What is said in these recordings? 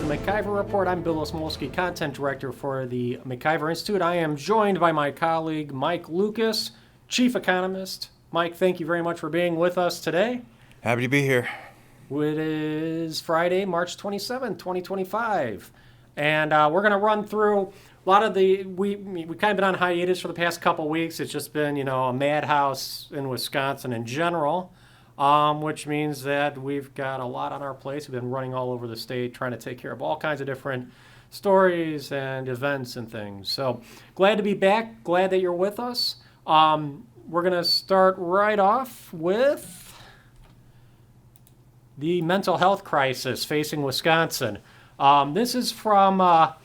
MacIver Report. I'm Bill Osmulski, Content Director for the MacIver Institute. I am joined by my colleague, Mike Lucas, Chief Economist. Mike, thank you very much for being with us today. Happy to be here. It is Friday, March 27th, 2025. And we're going to run through a lot of we kind of been on hiatus for the past couple weeks. It's just been, a madhouse in Wisconsin in general. Which means that we've got a lot on our plates. We've been running all over the state trying to take care of all kinds of different stories and events and things. So glad to be back. Glad that you're with us. We're going to start right off with the mental health crisis facing Wisconsin. This is from a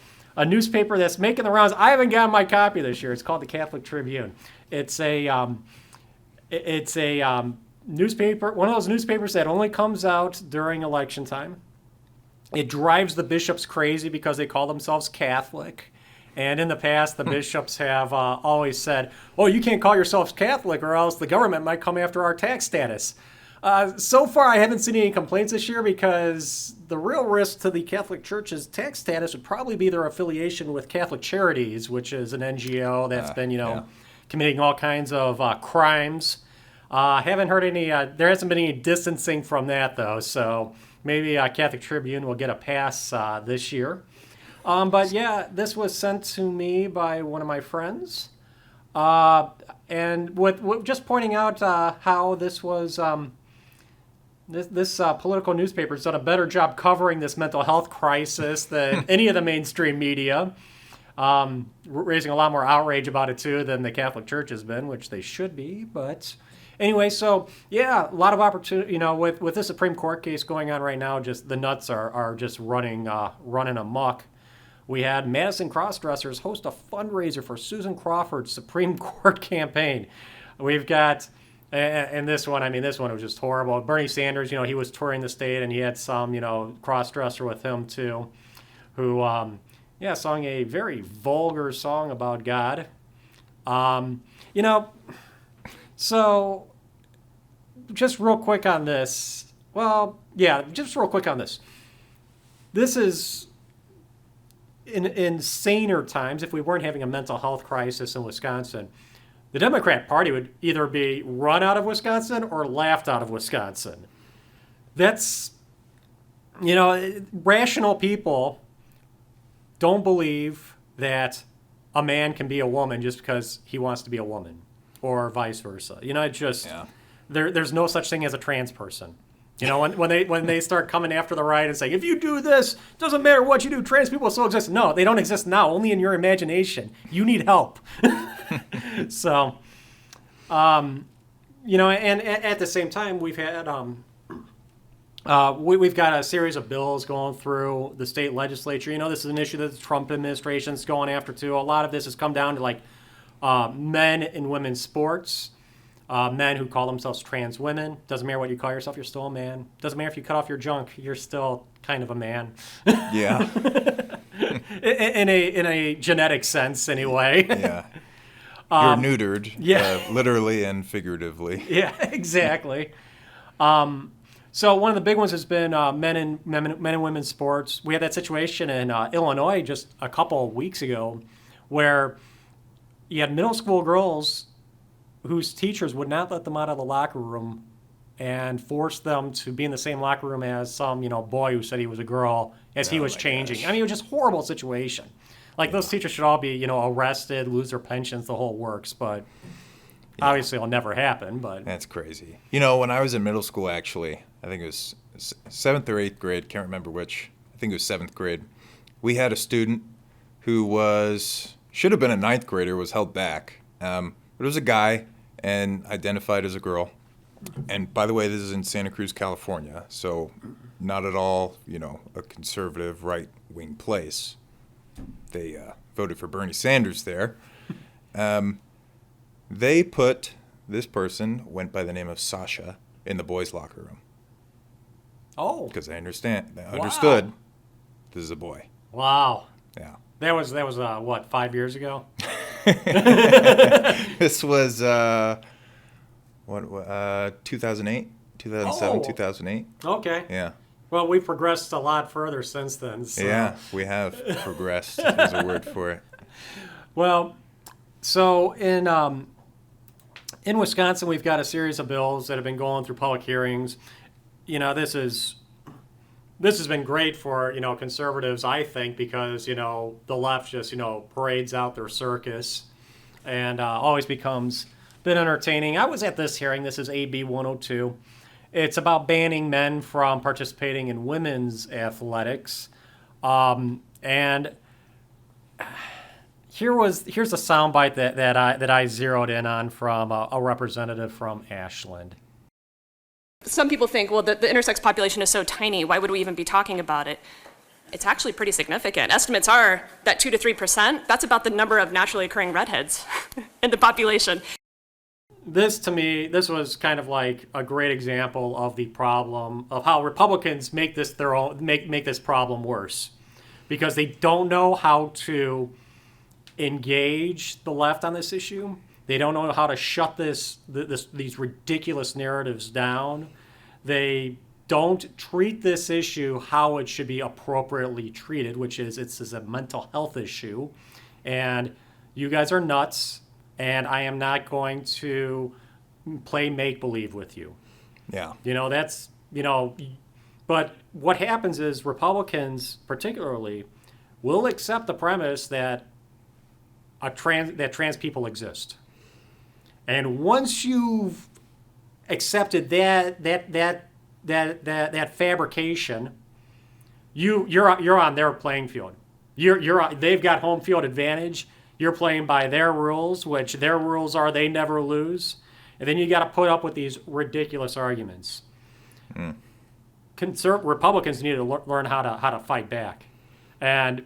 newspaper that's making the rounds. I haven't gotten my copy this year. It's called the Catholic Tribune. It's a newspaper, one of those newspapers that only comes out during election time. It drives the bishops crazy because they call themselves Catholic. And in the past, the bishops have always said, oh, you can't call yourselves Catholic or else the government might come after our tax status. So far, I haven't seen any complaints this year because the real risk to the Catholic Church's tax status would probably be their affiliation with Catholic Charities, which is an NGO that's been, committing all kinds of crimes. Haven't heard any, there hasn't been any distancing from that, though, so maybe Catholic Tribune will get a pass this year. But yeah, this was sent to me by one of my friends, and with just pointing out how this was, this political newspaper has done a better job covering this mental health crisis than any of the mainstream media, raising a lot more outrage about it, too, than the Catholic Church has been, which they should be, but... Anyway, so yeah, a lot of opportunity. With the Supreme Court case going on right now, just the nuts are just running amok. We had Madison crossdressers host a fundraiser for Susan Crawford's Supreme Court campaign. We've got, and this one was just horrible. Bernie Sanders, he was touring the state and he had some, crossdresser with him too, who, sang a very vulgar song about God. So, just real quick on this. This is in saner times, if we weren't having a mental health crisis in Wisconsin, the Democrat Party would either be run out of Wisconsin or laughed out of Wisconsin. That's, rational people don't believe that a man can be a woman just because he wants to be a woman. Or vice versa. There's no such thing as a trans person. When they start coming after the right and saying, if you do this, doesn't matter what you do, trans people still exist. No, they don't exist now, only in your imagination. You need help. So, and at the same time, we've had, we've got a series of bills going through the state legislature. This is an issue that the Trump administration's going after, too. A lot of this has come down to, men in women's sports, men who call themselves trans women. Doesn't matter what you call yourself, you're still a man. Doesn't matter if you cut off your junk, you're still kind of a man. Yeah. in a genetic sense, anyway. Yeah. You're neutered, literally and figuratively. Yeah, exactly. So one of the big ones has been men and women's sports. We had that situation in Illinois just a couple of weeks ago where you had middle school girls whose teachers would not let them out of the locker room and force them to be in the same locker room as some, boy who said he was a girl as he was changing. Gosh. It was just a horrible situation. Those teachers should all be, arrested, lose their pensions, the whole works. But obviously it'll never happen. But that's crazy. When I was in middle school, actually, I think it was 7th or 8th grade, can't remember which. I think it was 7th grade. We had a student who should have been a 9th grader, was held back. But it was a guy and identified as a girl. And by the way, this is in Santa Cruz, California, so not at all, a conservative right-wing place. They voted for Bernie Sanders there. They put this person, went by the name of Sasha, in the boys' locker room. Oh. Because they understood this is a boy. Wow. Yeah. That was 5 years ago? This was 2008, 2007, 2008. Okay. Yeah. Well, we've progressed a lot further since then. So. Yeah, we have progressed is a word for it. Well, so in Wisconsin, we've got a series of bills that have been going through public hearings. This has been great for conservatives, I think, because the left just parades out their circus and always becomes a bit entertaining. I was at this hearing. This is AB 102. It's about banning men from participating in women's athletics, and here's a soundbite that I zeroed in on from a representative from Ashland. Some people think, well, the intersex population is so tiny, why would we even be talking about it? It's actually pretty significant. Estimates are that 2 to 3%, that's about the number of naturally occurring redheads in the population. This, to me, this was kind of like a great example of the problem of how Republicans make this their own, make this problem worse, because they don't know how to engage the left on this issue. They don't know how to shut these ridiculous narratives down. They don't treat this issue how it should be appropriately treated, which is it's a mental health issue, and you guys are nuts. And I am not going to play make-believe with you. Yeah. But what happens is Republicans, particularly, will accept the premise that trans people exist. And once you've accepted that fabrication, you're on their playing field. They've got home field advantage. You're playing by their rules, which their rules are they never lose. And then you got to put up with these ridiculous arguments. Republicans need to learn how to fight back. And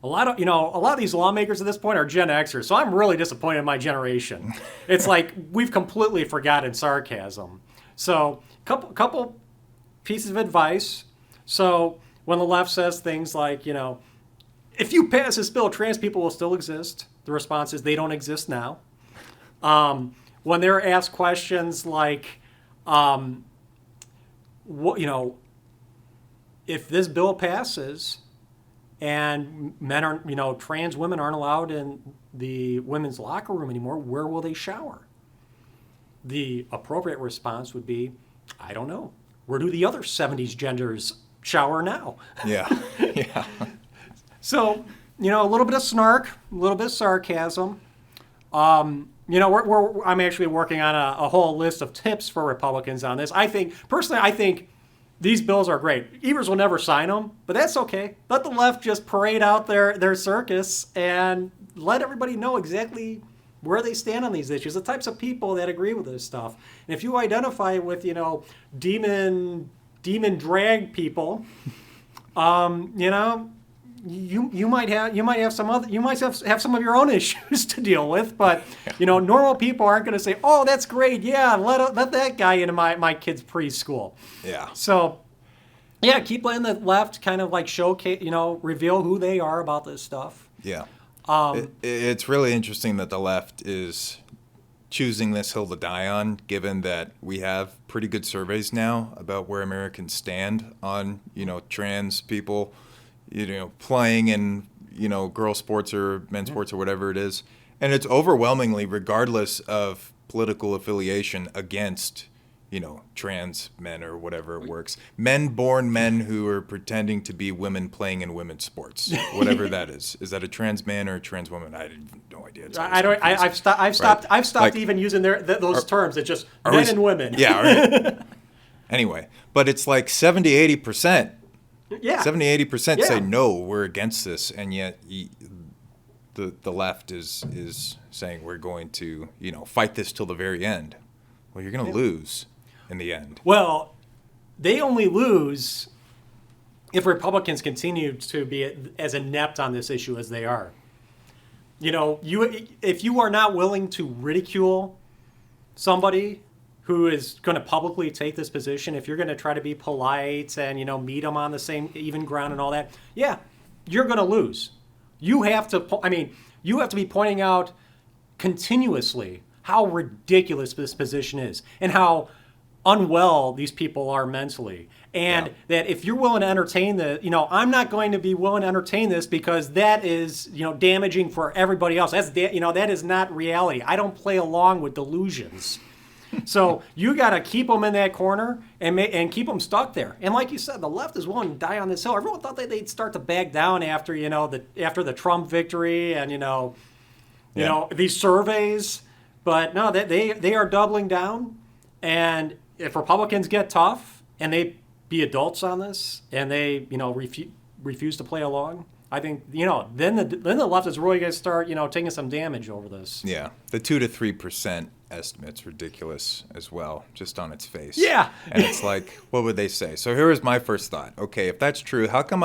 a lot of these lawmakers at this point are Gen Xers, so I'm really disappointed in my generation. It's like we've completely forgotten sarcasm. So, couple pieces of advice. So, when the left says things like, if you pass this bill, trans people will still exist. The response is they don't exist now. When they're asked questions like, if this bill passes and trans women aren't allowed in the women's locker room anymore, where will they shower? The appropriate response would be, I don't know. Where do the other 70s genders shower now? Yeah, yeah. So, a little bit of snark, a little bit of sarcasm. I'm actually working on a whole list of tips for Republicans on this. I think these bills are great. Evers will never sign them, but that's okay. Let the left just parade out their circus and let everybody know exactly where they stand on these issues, the types of people that agree with this stuff. And if you identify with, demon drag people, you might have some of your own issues to deal with, but normal people aren't going to say, "Oh, that's great, yeah, let that guy into my kid's preschool." Yeah. So, yeah, keep letting the left kind of like showcase, reveal who they are about this stuff. Yeah. It's really interesting that the left is choosing this hill to die on, given that we have pretty good surveys now about where Americans stand on trans people. Playing in, girl sports or men's sports or whatever it is. And it's overwhelmingly, regardless of political affiliation, against, trans men or whatever it works. Born men who are pretending to be women playing in women's sports, whatever that is. Is that a trans man or a trans woman? I have no idea. I've stopped even using those terms. It's just men and women. Yeah. Anyway, but it's like 70-80%. Yeah. 70-80% say no, we're against this, and yet the left is saying we're going to fight this till the very end. Well, you're going to lose in the end. Well, they only lose if Republicans continue to be as inept on this issue as they are. If you are not willing to ridicule somebody who is going to publicly take this position, if you're going to try to be polite and meet them on the same even ground and all that, yeah, you're going to lose. You have to be pointing out continuously how ridiculous this position is and how unwell these people are mentally. And that if you're willing to entertain I'm not going to be willing to entertain this because that is, damaging for everybody else. That is not reality. I don't play along with delusions. So you got to keep them in that corner and keep them stuck there. And like you said, the left is willing to die on this hill. Everyone thought that they'd start to back down after, after the Trump victory and, these surveys. But no, they are doubling down. And if Republicans get tough and they be adults on this and they, refuse to play along, I think, then the left is really going to start, taking some damage over this. Yeah, the 2 to 3% estimate's ridiculous as well, just on its face. Yeah. And it's like, what would they say? So here was my first thought. Okay, if that's true, how come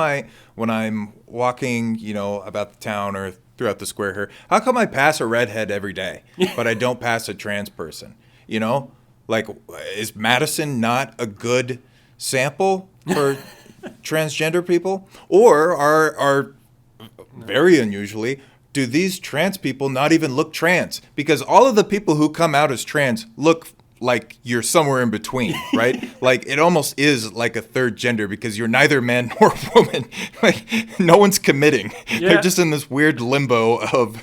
when I'm walking, about the town or throughout the square here, how come I pass a redhead every day, but I don't pass a trans person? Like, is Madison not a good sample for transgender people? Or are very unusually, do these trans people not even look trans? Because all of the people who come out as trans look like you're somewhere in between, right? Like it almost is like a third gender because you're neither man nor woman. Like no one's committing. Yeah. They're just in this weird limbo of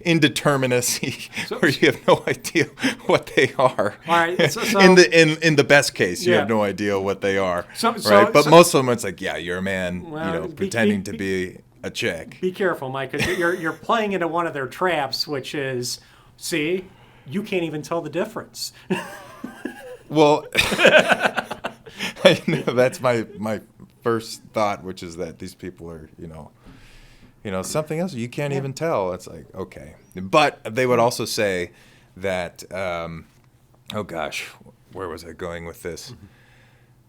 indeterminacy where you have no idea what they are. All right. So in the best case, you have no idea what they are. Right? But most of them, it's like, yeah, you're a man, pretending to be a chick. Be careful, Mike, because you're playing into one of their traps, which is, see, you can't even tell the difference. Well, I know that's my first thought, which is that these people are, something else you can't even tell. It's like, okay. But they would also say that, oh gosh, where was I going with this? Mm-hmm.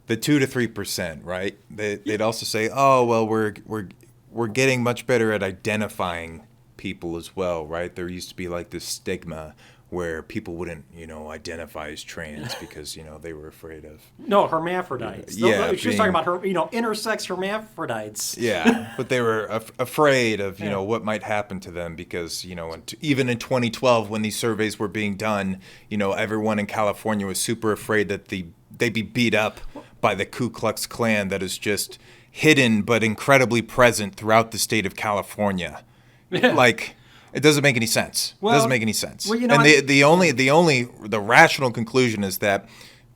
The 2 to 3%, right? They'd also say, oh, well, we're getting much better at identifying people as well, right? There used to be like this stigma where people wouldn't, identify as trans because, they were afraid of... No, hermaphrodites. Yeah. She was talking about intersex hermaphrodites. Yeah, but they were afraid of, what might happen to them because, even in 2012 when these surveys were being done, everyone in California was super afraid that they'd be beat up by the Ku Klux Klan that is just hidden but incredibly present throughout the state of California. Yeah. Like... It doesn't make any sense. Well, it doesn't make any sense. Well, and the rational conclusion is that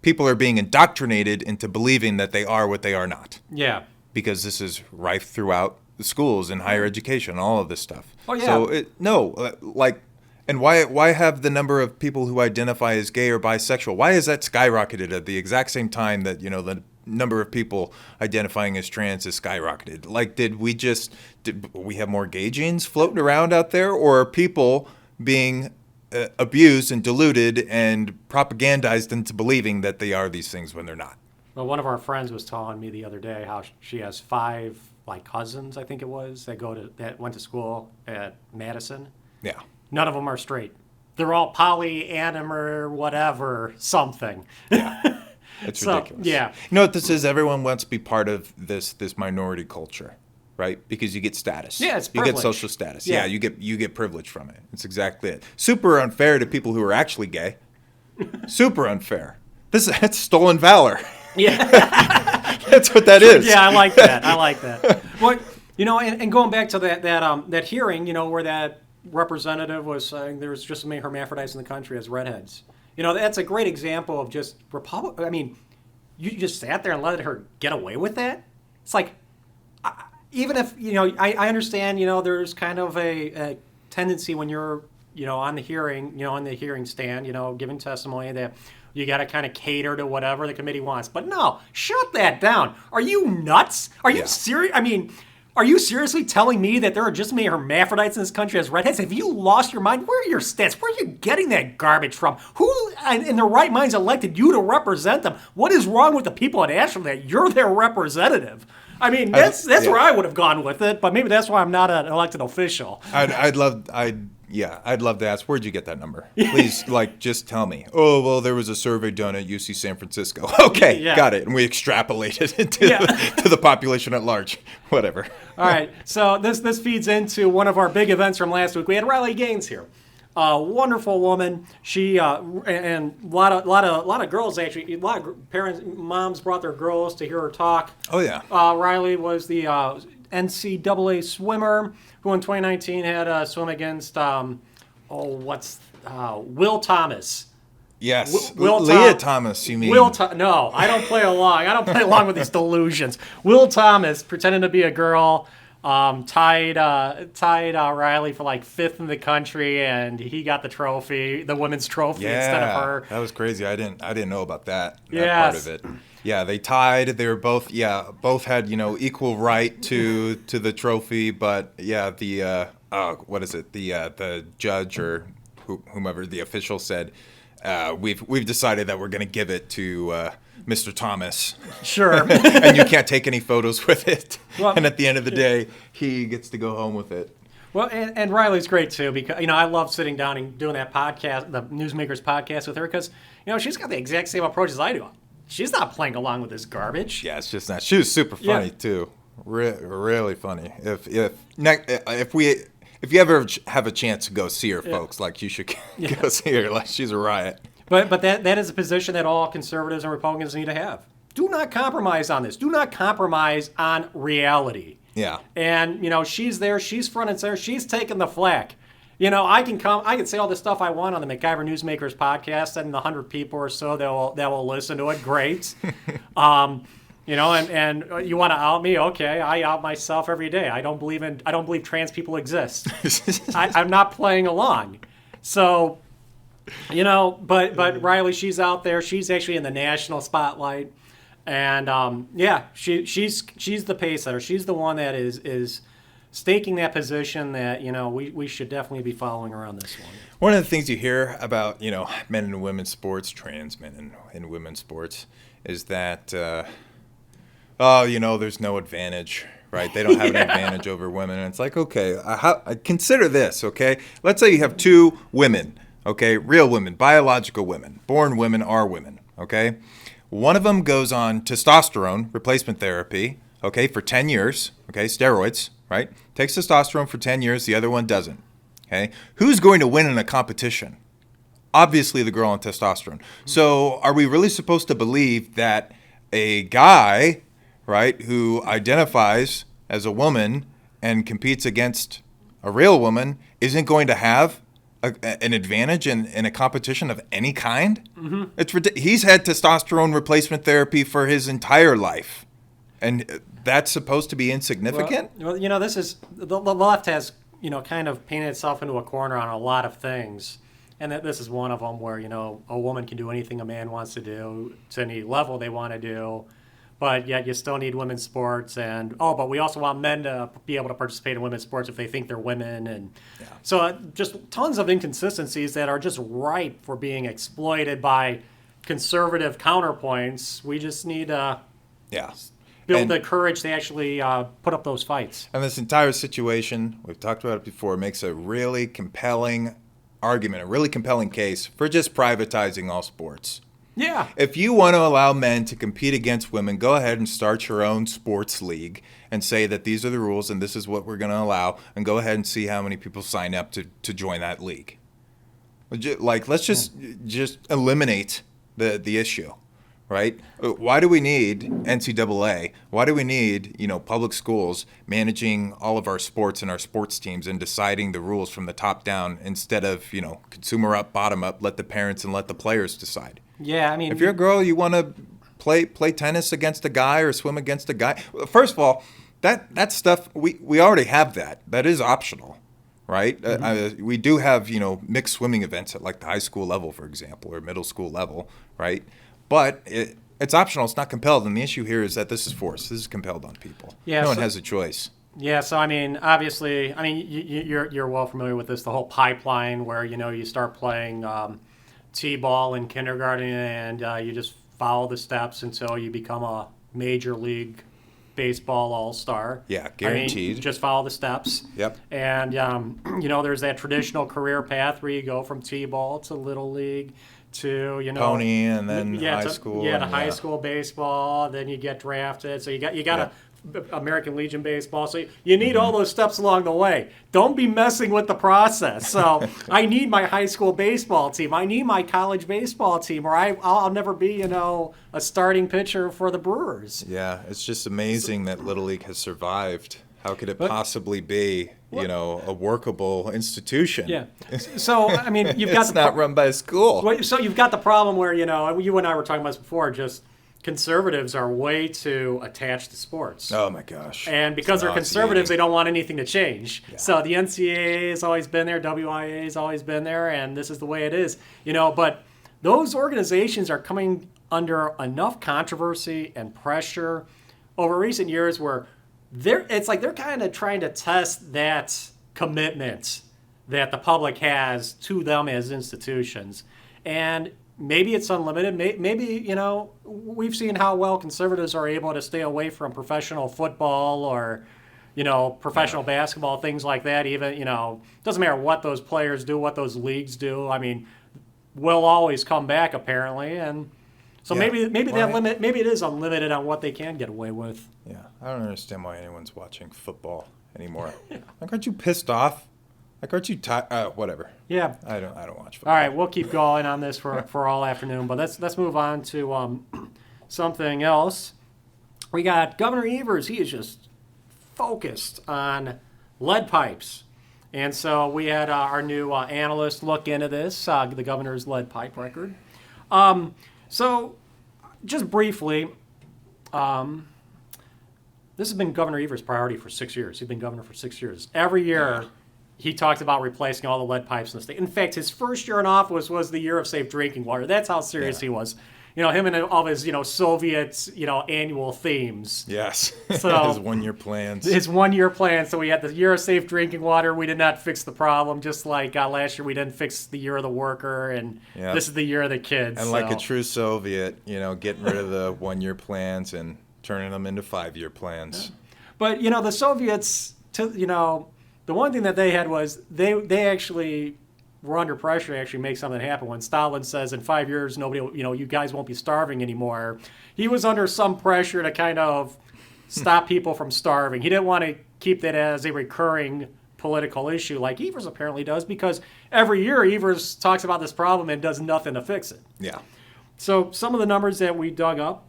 people are being indoctrinated into believing that they are what they are not. Yeah. Because this is rife throughout the schools and higher education, all of this stuff. Oh yeah. So and why have the number of people who identify as gay or bisexual? Why is that skyrocketed at the exact same time that the number of people identifying as trans is skyrocketed? Like, did we have more gay genes floating around out there, or are people being abused and deluded and propagandized into believing that they are these things when they're not? Well, one of our friends was telling me the other day how she has 5 cousins, I think it was, that went to school at Madison. Yeah. None of them are straight. They're all polyamor, whatever, something. Yeah. It's ridiculous. Yeah. You know what this is? Everyone wants to be part of this minority culture, right? Because you get status. Yeah, it's you privilege. get social status. Yeah, you get privilege from it. It's exactly it. Super unfair to people who are actually gay. Super unfair. That's stolen valor. Yeah. That's what that is. Yeah, I like that. Well, and going back to that hearing, where that representative was saying there's just as many hermaphrodites in the country as redheads. That's a great example of just you just sat there and let her get away with that. It's like, even if, I understand, there's kind of a tendency when you're, on the hearing stand, giving testimony that you got to kind of cater to whatever the committee wants. But no, shut that down. Are you nuts? Are you serious? Are you seriously telling me that there are just as many hermaphrodites in this country as redheads? Have you lost your mind? Where are your stats? Where are you getting that garbage from? Who in their right minds elected you to represent them? What is wrong with the people at Ashland that you're their representative? That's where I would have gone with it, but maybe that's why I'm not an elected official. I'd love to ask, where'd you get that number? Please, just tell me. Oh, well, there was a survey done at UC San Francisco. Okay, got it. And we extrapolated it to the population at large. Whatever. All right, so this feeds into one of our big events from last week. We had Riley Gaines here. Wonderful woman. She and a lot of girls actually. A lot of moms brought their girls to hear her talk. Oh yeah. Riley was the NCAA swimmer who in 2019 had to swim against Will Thomas. Yes. Leah Thomas, you mean? No, I don't play along. I don't play along with these delusions. Will Thomas, pretending to be a girl, tied Riley for like 5th in the country, and he got the trophy, the women's trophy instead of her. That was crazy. I didn't know about that Yes. part of it. Yeah, they tied. They were both had equal right to the trophy, but the what is it? The judge or whomever the official said, we've decided that we're going to give it to Mr. Thomas. Sure. And you can't take any photos with it. Well, and at the end of the day, he gets to go home with it. Well, and Riley's great too, because I love sitting down and doing that podcast, the Newsmakers podcast with her, because she's got the exact same approach as I do. She's not playing along with this garbage. Yeah, it's just not. She was super funny too, really funny. If you ever have a chance to go see her, folks, like you should go see her. Like she's a riot. But that is a position that all conservatives and Republicans need to have. Do not compromise on this. Do not compromise on reality. Yeah. And she's there. She's front and center. She's taking the flack. I can say all the stuff I want on the MacIver Newsmakers podcast, and the 100 people or so that will listen to it. Great. And you want to out me? Okay, I out myself every day. I don't believe trans people exist. I'm not playing along. So, but Riley, she's out there. She's actually in the national spotlight, and she's the pace setter. She's the one that is staking that position that we should definitely be following her on this one. One of the things you hear about men and women's sports, trans men in women's sports, is that there's no advantage, right? They don't have an advantage over women. And it's like, okay, consider this, okay? Let's say you have two women, okay, real women, biological women, born women are women, okay? One of them goes on testosterone replacement therapy, okay, for 10 years, okay, steroids, right? Takes testosterone for 10 years, the other one doesn't, okay? Who's going to win in a competition? Obviously the girl on testosterone. So are we really supposed to believe that a guy, right, who identifies as a woman and competes against a real woman isn't going to have an advantage in a competition of any kind? Mm-hmm. It's ridiculous. He's had testosterone replacement therapy for his entire life. And that's supposed to be insignificant? Well, this is the left has kind of painted itself into a corner on a lot of things, and that this is one of them where a woman can do anything a man wants to do to any level they want to do, but yet you still need women's sports, and but we also want men to be able to participate in women's sports if they think they're women, and so just tons of inconsistencies that are just ripe for being exploited by conservative counterpoints. We just need build the courage to actually put up those fights. And this entire situation, we've talked about it before, makes a really compelling argument, a really compelling case for just privatizing all sports. Yeah. If you want to allow men to compete against women, go ahead and start your own sports league and say that these are the rules and this is what we're going to allow, and go ahead and see how many people sign up to join that league. Like, let's just eliminate the issue. Right? Why do we need NCAA? Why do we need, public schools managing all of our sports and our sports teams and deciding the rules from the top down instead of, consumer up, bottom up, let the parents and let the players decide? Yeah, I mean, if you're a girl, you want to play tennis against a guy or swim against a guy. First of all, that stuff, we already have that. That is optional. Right? Mm-hmm. We do have, mixed swimming events at like the high school level, for example, or middle school level, right? But it's optional. It's not compelled. And the issue here is that this is forced. This is compelled on people. Yeah, no one has a choice. Yeah. So, obviously, you're well familiar with this, the whole pipeline where, you start playing t-ball in kindergarten and you just follow the steps until you become a major league baseball all-star. Yeah, guaranteed. You just follow the steps. Yep. And, there's that traditional career path where you go from t-ball to little league to pony and then high school. Yeah, to high school baseball. Then you get drafted. So you got to American Legion baseball. So you need all those steps along the way. Don't be messing with the process. So I need my high school baseball team. I need my college baseball team, or I'll never be, a starting pitcher for the Brewers. Yeah, it's just amazing that Little League has survived. How could it possibly be, a workable institution? Yeah. So, I mean, you've got it's not run by a school. So you've got the problem where, you and I were talking about this before, just conservatives are way too attached to sports. Oh, my gosh. And because they're conservatives, they don't want anything to change. Yeah. So the NCAA has always been there, WIA has always been there, and this is the way it is. But those organizations are coming under enough controversy and pressure over recent years where it's like they're kind of trying to test that commitment that the public has to them as institutions. And maybe it's unlimited. Maybe, we've seen how well conservatives are able to stay away from professional football or, professional basketball, things like that. Even, doesn't matter what those players do, what those leagues do. I mean, we'll always come back apparently. And so maybe it is unlimited on what they can get away with. Yeah, I don't understand why anyone's watching football anymore. Like, aren't you pissed off? Like, aren't you tired? Whatever. Yeah. I don't watch football. All right, we'll keep going on this for all afternoon, but let's move on to something else. We got Governor Evers. He is just focused on lead pipes. And so we had our new analyst look into this, the governor's lead pipe record. So just briefly, this has been Governor Evers' priority for 6 years. He's been governor for 6 years. Every year, he talked about replacing all the lead pipes in the state. In fact, his first year in office was the year of safe drinking water. That's how serious he was. Him and all of his, Soviet, annual themes. Yes. So his 1 year plans. His 1 year plan. So we had the year of safe drinking water. We did not fix the problem. Just like last year, we didn't fix the year of the worker, and this is the year of the kids. And like a true Soviet, getting rid of the 1 year plans and turning them into 5 year plans. Yeah. But the Soviets, the one thing that they had was they actually were under pressure to actually make something happen. When Stalin says in 5 years nobody, you guys won't be starving anymore, he was under some pressure to kind of stop people from starving. He didn't want to keep that as a recurring political issue like Evers apparently does, because every year Evers talks about this problem and does nothing to fix it. Yeah. So some of the numbers that we dug up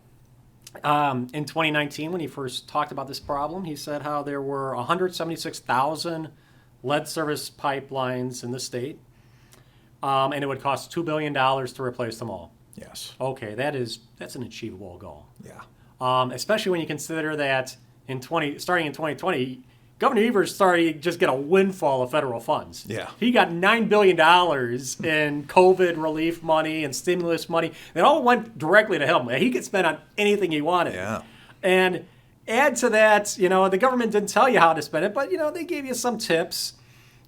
in 2019, when he first talked about this problem, he said how there were 176,000 lead service pipelines in the state, and it would cost $2 billion to replace them all. Yes. Okay, that's an achievable goal. Yeah. Especially when you consider that starting in 2020, Governor Evers started to just get a windfall of federal funds. Yeah. He got $9 billion in COVID relief money and stimulus money. It all went directly to him. He could spend on anything he wanted. Yeah. And add to that, the government didn't tell you how to spend it, but, they gave you some tips.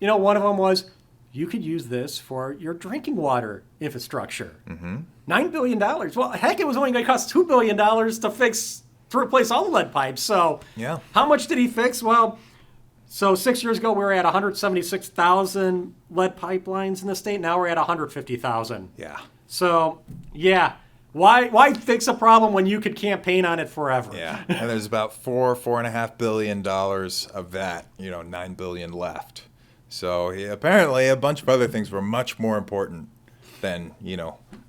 One of them was you could use this for your drinking water infrastructure. Mm-hmm. $9 billion. Well, heck, it was only going to cost $2 billion to replace all the lead pipes. So how much did he fix? Well, so 6 years ago, we were at 176,000 lead pipelines in the state. Now we're at 150,000. Yeah. So, why fix a problem when you could campaign on it forever? Yeah. And there's about $4.5 billion of that, $9 billion left. So apparently a bunch of other things were much more important than,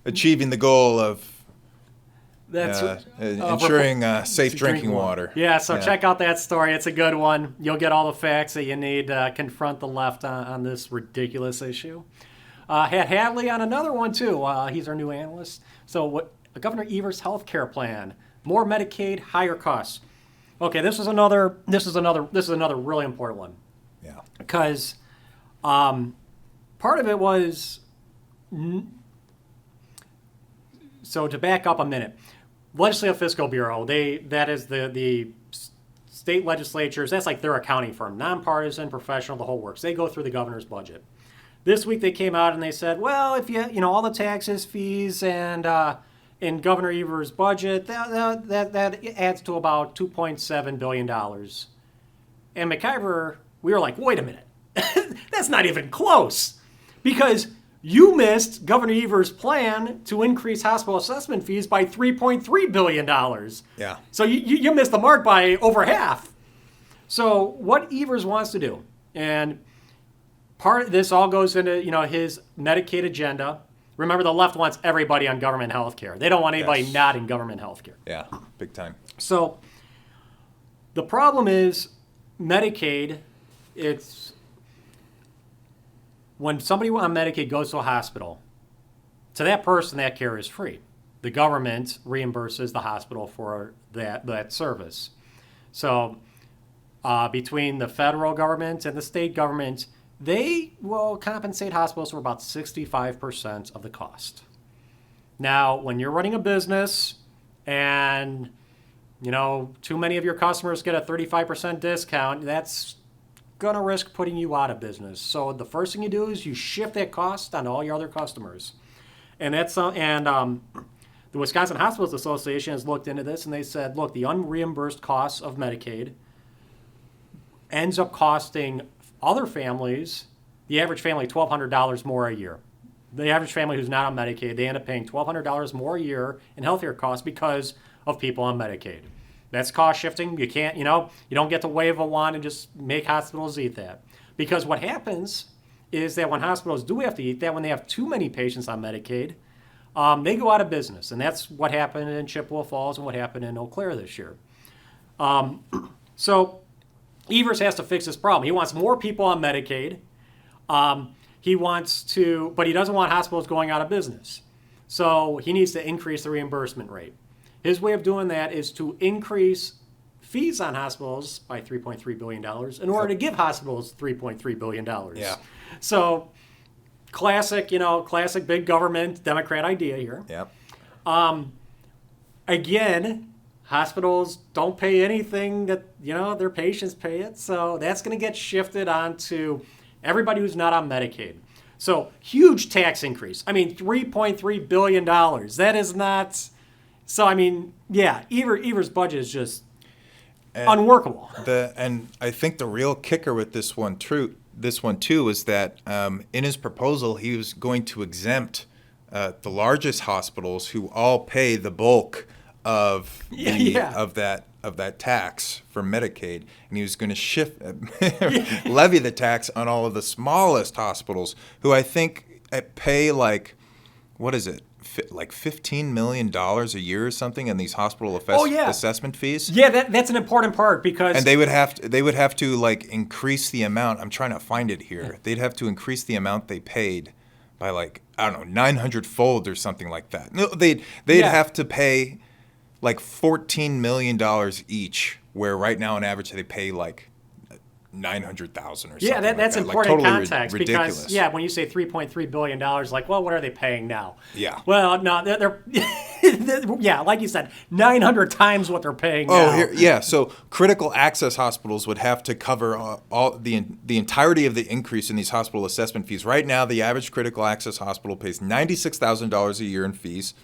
achieving the goal of ensuring safe drinking water. Yeah, so check out that story. It's a good one. You'll get all the facts that you need to confront the left on this ridiculous issue. Had Hadley on another one, too. He's our new analyst. So Governor Evers' health care plan, more Medicaid, higher costs. Okay, this is another really important one. Yeah. Because part of it was, so to back up a minute, Legislative Fiscal Bureau, that is the state legislatures, that's like their accounting firm, nonpartisan, professional, the whole works. They go through the governor's budget. This week they came out and they said, well, if all the taxes, fees, and in Governor Evers' budget, that adds to about $2.7 billion. And MacIver, we were like, wait a minute, that's not even close. Because You missed Governor Evers' plan to increase hospital assessment fees by $3.3 billion. Yeah. So you missed the mark by over half. So what Evers wants to do, and part of this all goes into his Medicaid agenda. Remember, the left wants everybody on government health care. They don't want anybody Yes. not in government health care. Yeah, big time. So the problem is Medicaid, it's when somebody on Medicaid goes to a hospital, to that person, that care is free. The government reimburses the hospital for that service. So between the federal government and the state government, they will compensate hospitals for about 65% of the cost. Now, when you're running a business and too many of your customers get a 35% discount, that's going to risk putting you out of business. So the first thing you do is you shift that cost onto all your other customers. And the Wisconsin Hospitals Association has looked into this, and they said, look, the unreimbursed costs of Medicaid ends up costing other families, the average family, $1,200 more a year. The average family who's not on Medicaid, they end up paying $1,200 more a year in healthcare costs because of people on Medicaid. That's cost shifting. You can't, you don't get to wave a wand and just make hospitals eat that. Because what happens is that when hospitals do have to eat that, when they have too many patients on Medicaid, they go out of business. And that's what happened in Chippewa Falls and what happened in Eau Claire this year. So Evers has to fix this problem. He wants more people on Medicaid. But he doesn't want hospitals going out of business. So he needs to increase the reimbursement rate. His way of doing that is to increase fees on hospitals by $3.3 billion in order to give hospitals $3.3 billion. Yeah. So classic big government Democrat idea here. Yep. Again, hospitals don't pay anything that, their patients pay it. So that's going to get shifted onto everybody who's not on Medicaid. So huge tax increase. I mean, $3.3 billion. That is not... So, Evers' budget is just unworkable. And I think the real kicker with this one too is that in his proposal, he was going to exempt the largest hospitals who all pay the bulk of that tax for Medicaid, and he was going to levy the tax on all of the smallest hospitals who I think pay like $15 million a year or something in these hospital assessment fees. Yeah, that's an important part because and they would have to like increase the amount. I'm trying to find it here. They'd have to increase the amount they paid by 900-fold or something like that. No, they'd have to pay like $14 million each, where right now on average they pay like $900,000 or something. Yeah, that's like important totally context ridiculous. because when you say $3.3 billion, what are they paying now? Yeah. Well, no, they're like you said, 900 times what they're paying now. So critical access hospitals would have to cover all the entirety of the increase in these hospital assessment fees. Right now, the average critical access hospital pays $96,000 a year in fees.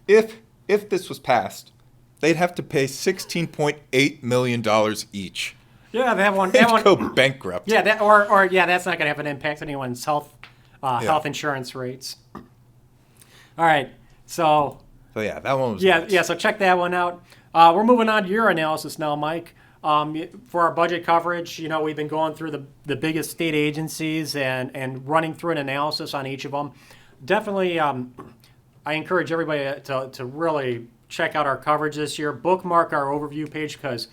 If this was passed, they'd have to pay $16.8 million each. Yeah, that one go bankrupt. Yeah, that's not going to have an impact on anyone's health insurance rates. All right, so that one was so check that one out. We're moving on to your analysis now, Mike. For our budget coverage, we've been going through the biggest state agencies and running through an analysis on each of them. Definitely, I encourage everybody to really check out our coverage this year. Bookmark our overview page because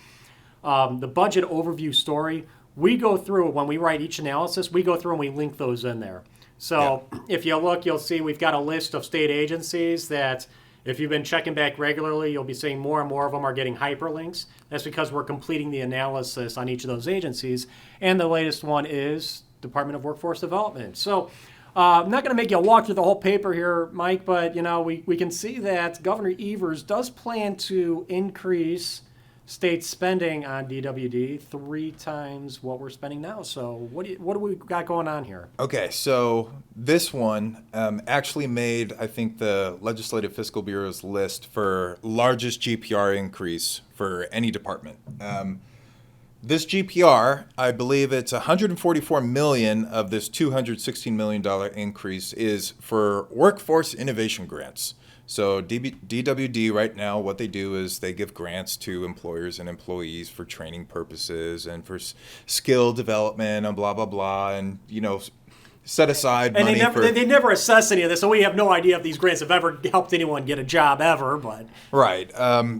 the budget overview story, we go through, when we write each analysis, we go through and we link those in there. So if you look, you'll see we've got a list of state agencies that if you've been checking back regularly, you'll be seeing more and more of them are getting hyperlinks. That's because we're completing the analysis on each of those agencies. And the latest one is Department of Workforce Development. So I'm not going to make you walk through the whole paper here, Mike, but we can see that Governor Evers does plan to increase state spending on DWD 3 times what we're spending now. So what do we got going on here? Okay, so this one actually made, I think, the Legislative Fiscal Bureau's list for largest GPR increase for any department. this GPR, I believe it's 144 million of this $216 million increase is for workforce innovation grants. So DWD right now, what they do is they give grants to employers and employees for training purposes and for skill development and blah, blah, blah. And, set aside and money they never assess any of this, so we have no idea if these grants have ever helped anyone get a job ever. But right.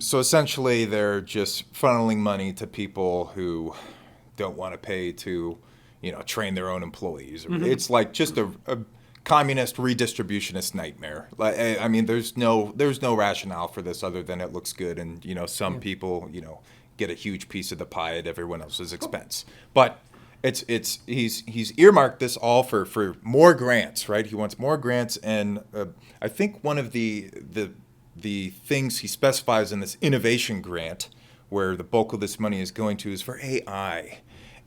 So essentially, they're just funneling money to people who don't want to pay to, train their own employees. Mm-hmm. It's like just a communist redistributionist nightmare. Like, I mean, there's no rationale for this other than it looks good, and some people get a huge piece of the pie at everyone else's expense. But he's earmarked this all for more grants, right? He wants more grants, and I think one of the things he specifies in this innovation grant, where the bulk of this money is going to, is for AI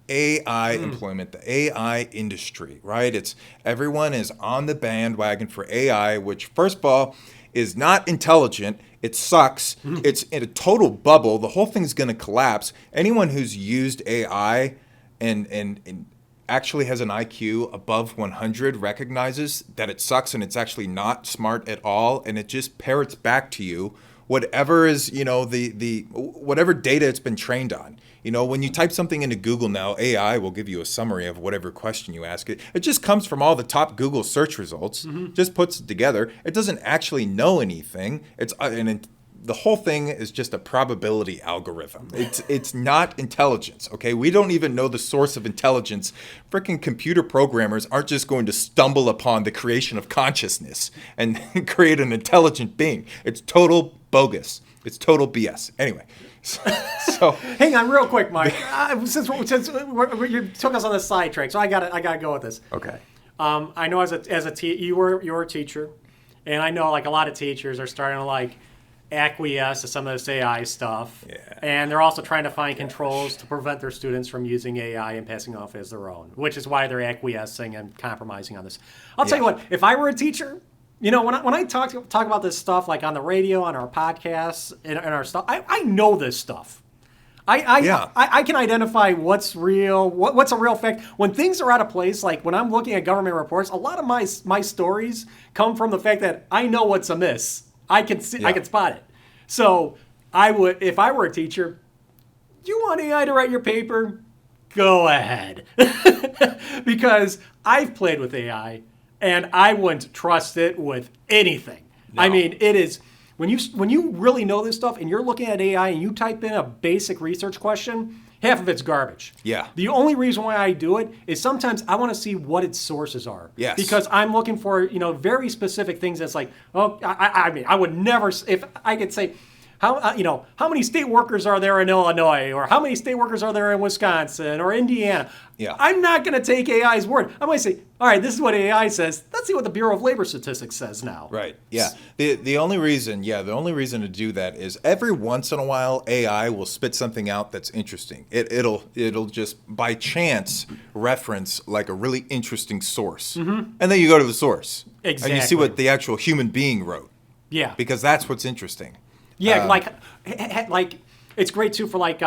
employment, the AI industry, right? Everyone is on the bandwagon for AI, which first of all is not intelligent. It sucks. It's in a total bubble. The whole thing's going to collapse. Anyone who's used AI and actually has an IQ above 100 recognizes that it sucks and it's actually not smart at all, and it just parrots back to you whatever is the whatever data it's been trained on. When you type something into Google now, AI will give you a summary of whatever question you ask it. It just comes from all the top Google search results, just puts it together. It doesn't actually know anything. The whole thing is just a probability algorithm. It's not intelligence, okay? We don't even know the source of intelligence. Freaking computer programmers aren't just going to stumble upon the creation of consciousness and create an intelligent being. It's total bogus. It's total BS. Anyway, so hang on real quick, Mike. Since you took us on this sidetrack, so I gotta go with this. Okay. I know you were a teacher, and I know like a lot of teachers are starting to like acquiesce to some of this AI stuff. Yeah. And they're also trying to find controls to prevent their students from using AI and passing off as their own, which is why they're acquiescing and compromising on this. I'll tell you what, if I were a teacher, when I talk about this stuff like on the radio, on our podcasts, and our stuff, I know this stuff. I can identify what's real, what's a real fact. When things are out of place, like when I'm looking at government reports, a lot of my stories come from the fact that I know what's amiss. I can spot it. So if I were a teacher, you want AI to write your paper? Go ahead. Because I've played with AI and I wouldn't trust it with anything. No. I mean, it is, when you really know this stuff and you're looking at AI and you type in a basic research question, half of it's garbage. Yeah. The only reason why I do it is sometimes I want to see what its sources are. Yes. Because I'm looking for, very specific things that's like, I mean, I would never, if I could say, how many state workers are there in Illinois, or how many state workers are there in Wisconsin or Indiana? Yeah. I'm not going to take AI's word. I'm going to say, all right, this is what AI says. Let's see what the Bureau of Labor Statistics says now. Right. Yeah. The only reason to do that is every once in a while AI will spit something out that's interesting. It'll just by chance reference like a really interesting source, and then you go to the source, exactly, and you see what the actual human being wrote. Yeah. Because that's what's interesting. Yeah, like it's great too for like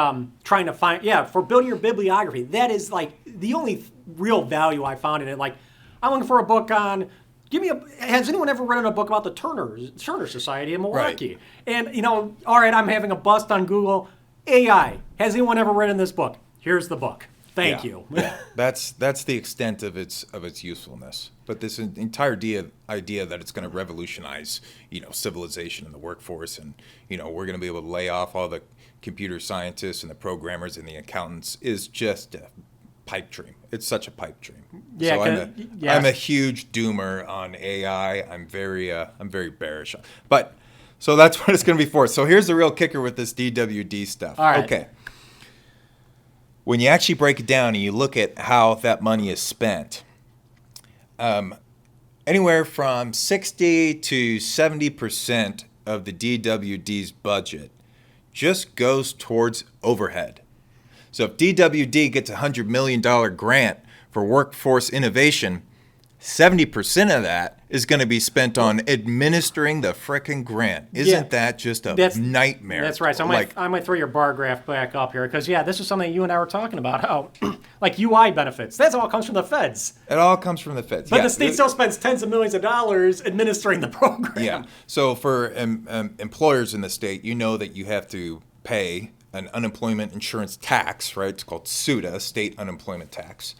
trying to find for building your bibliography. That is like the only real value I found in it. Like I'm looking for a book on. Has anyone ever written a book about the Turner Society in Milwaukee? Right. And all right, I'm having a bust on Google. AI. Has anyone ever written this book? Here's the book. Thank you. Yeah. That's the extent of its usefulness. But this entire idea that it's going to revolutionize, civilization and the workforce, and we're going to be able to lay off all the computer scientists and the programmers and the accountants is just a pipe dream. It's such a pipe dream. Yeah, so I'm a huge doomer on AI. I'm very bearish. But so that's what it's going to be for. So here's the real kicker with this DWD stuff. All right. Okay. When you actually break it down and you look at how that money is spent, anywhere from 60 to 70% of the DWD's budget just goes towards overhead. So if DWD gets a $100 million grant for workforce innovation, 70% of that is going to be spent on administering the frickin' grant. Isn't that just a nightmare? That's right. So I might throw your bar graph back up here because, this is something you and I were talking about, how like UI benefits. That all comes from the feds. It all comes from the feds. But the state still spends tens of millions of dollars administering the program. Yeah. So for employers in the state, you know that you have to pay an unemployment insurance tax, right? It's called SUTA, state unemployment tax.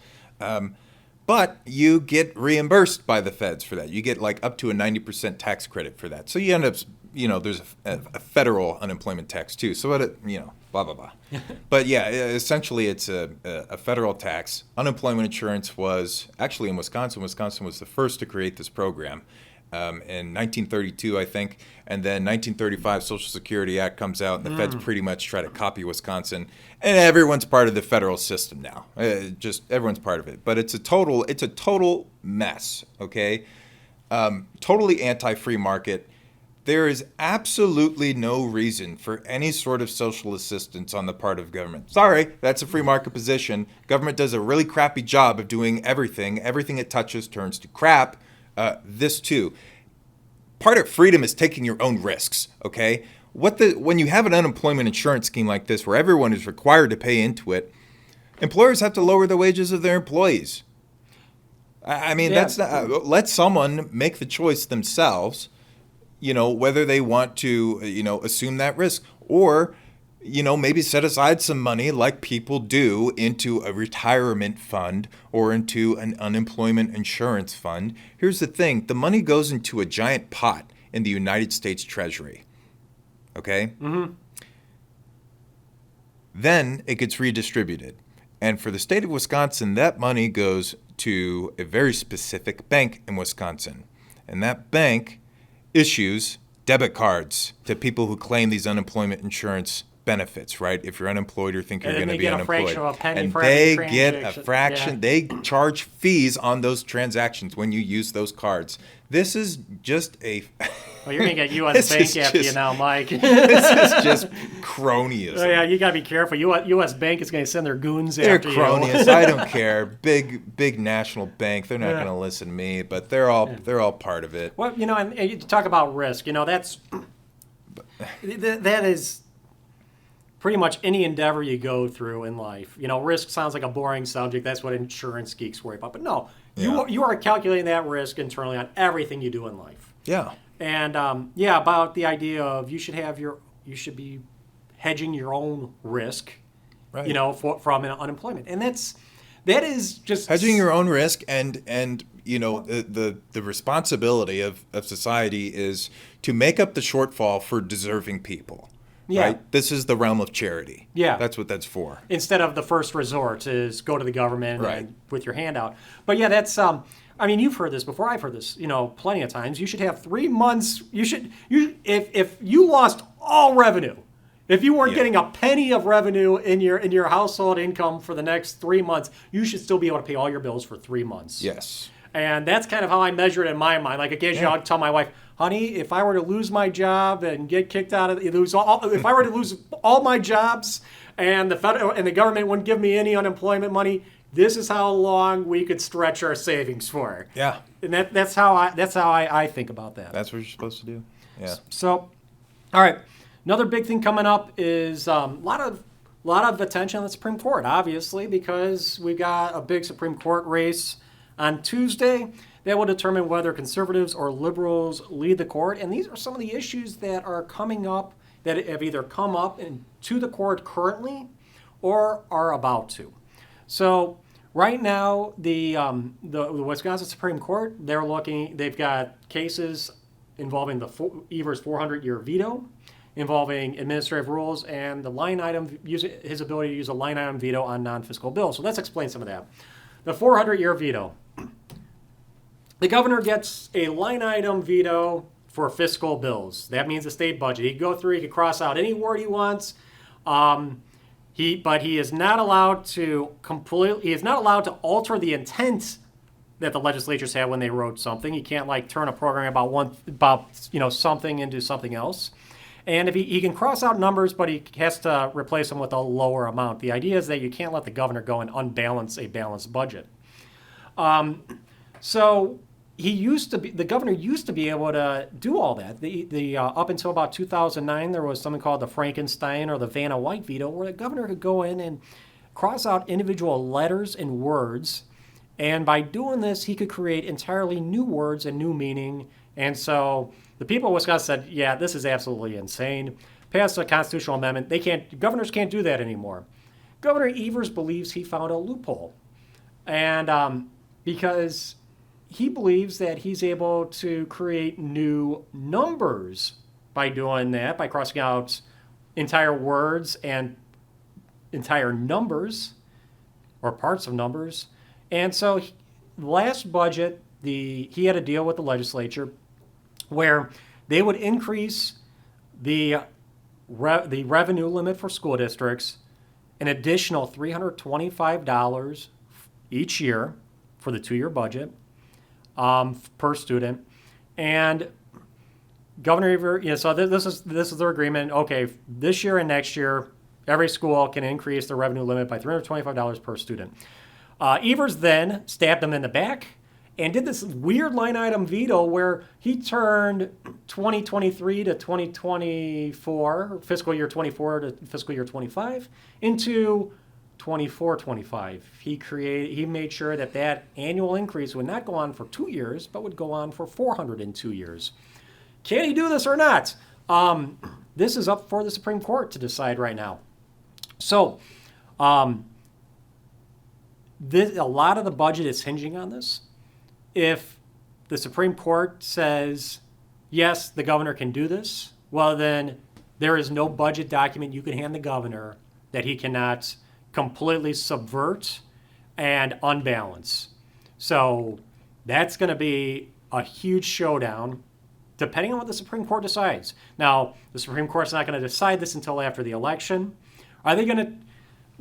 But you get reimbursed by the feds for that. You get like up to a 90% tax credit for that. So you end up, there's a federal unemployment tax too. So blah, blah, blah. But essentially it's a federal tax. Unemployment insurance was actually in Wisconsin. Wisconsin was the first to create this program in 1932, I think. And then 1935 Social Security Act comes out, and the feds pretty much try to copy Wisconsin. And everyone's part of the federal system now. Just everyone's part of it. But it's a total mess, okay? Totally anti-free market. There is absolutely no reason for any sort of social assistance on the part of government. Sorry, that's a free market position. Government does a really crappy job of doing everything. Everything it touches turns to crap. This too. Part of freedom is taking your own risks, okay? When you have an unemployment insurance scheme like this where everyone is required to pay into it, employers have to lower the wages of their employees. That's not, let someone make the choice themselves, whether they want to, assume that risk or, maybe set aside some money like people do into a retirement fund or into an unemployment insurance fund. Here's the thing. The money goes into a giant pot in the United States Treasury. Okay? Mm-hmm. Then it gets redistributed. And for the state of Wisconsin, that money goes to a very specific bank in Wisconsin. And that bank issues debit cards to people who claim these unemployment insurance benefits, right? If you're unemployed or think you're going to be unemployed. And they get a fraction. Yeah. They charge fees on those transactions when you use those cards. This is just a... Well, you're going to get U.S. Bank after you now, Mike. This is just cronyism. Oh, yeah, you got to be careful. U.S. Bank is going to send their goons after you. They're cronies. I don't care. Big national bank. They're not going to listen to me, but they're all part of it. Well, and you talk about risk. That is pretty much any endeavor you go through in life. Risk sounds like a boring subject. That's what insurance geeks worry about. But no, you are calculating that risk internally on everything you do in life. Yeah. And about the idea of you should be hedging your own risk, right. From unemployment, and that is just hedging your own risk, and the responsibility of society is to make up the shortfall for deserving people. Yeah. Right? This is the realm of charity. Yeah. That's what that's for. Instead of the first resort is go to the government and with your hand out. But that's you've heard this before. I've heard this, plenty of times. You should have 3 months. If you lost all revenue, if you weren't getting a penny of revenue in your household income for the next 3 months, you should still be able to pay all your bills for 3 months. Yes. And that's kind of how I measure it in my mind. Like occasionally I'll tell my wife, honey, if I were to lose my job and get kicked out of if I were to lose all my jobs and the government wouldn't give me any unemployment money, this is how long we could stretch our savings for. Yeah. And that's how I think about that. That's what you're supposed to do. Yeah. So, all right. Another big thing coming up is a lot of attention on the Supreme Court, obviously, because we got a big Supreme Court race on Tuesday that will determine whether conservatives or liberals lead the court. And these are some of the issues that are coming up that have either come up to the court currently or are about to. So right now, the Wisconsin Supreme Court, they've got cases involving Evers' 400-year veto, involving administrative rules, and his ability to use a line item veto on non-fiscal bills. So let's explain some of that. The 400-year veto. The governor gets a line item veto for fiscal bills. That means the state budget. He can go through, he can cross out any word he wants. But he is not allowed to alter the intent that the legislatures had when they wrote something. He can't turn a program about something into something else. And if he can cross out numbers, but he has to replace them with a lower amount. The idea is that you can't let the governor go and unbalance a balanced budget. So the governor used to be able to do all that. The up until about 2009, there was something called the Frankenstein or the Vanna White veto, where the governor could go in and cross out individual letters and words, and by doing this, he could create entirely new words and new meaning. And so the people of Wisconsin said, "Yeah, this is absolutely insane." Passed a constitutional amendment. Governors can't do that anymore. Governor Evers believes he found a loophole, and because he believes that he's able to create new numbers by doing that, by crossing out entire words and entire numbers or parts of numbers. And so last budget, he had a deal with the legislature where they would increase the revenue limit for school districts an additional $325 each year for the 2-year budget. Per student, and Governor Evers, so this is their agreement. Okay, this year and next year, every school can increase their revenue limit by $325 per student. Evers then stabbed them in the back and did this weird line item veto where he turned 2023 to 2024, fiscal year 24 to fiscal year 25, into 24-25. He made sure that annual increase would not go on for 2 years, but would go on for 402 years. Can he do this or not? This is up for the Supreme Court to decide right now. So, a lot of the budget is hinging on this. If the Supreme Court says, yes, the governor can do this, well, then there is no budget document you can hand the governor that he cannot completely subvert and unbalance. So that's going to be a huge showdown, depending on what the Supreme Court decides. Now, the Supreme Court's not going to decide this until after the election. Are they going to?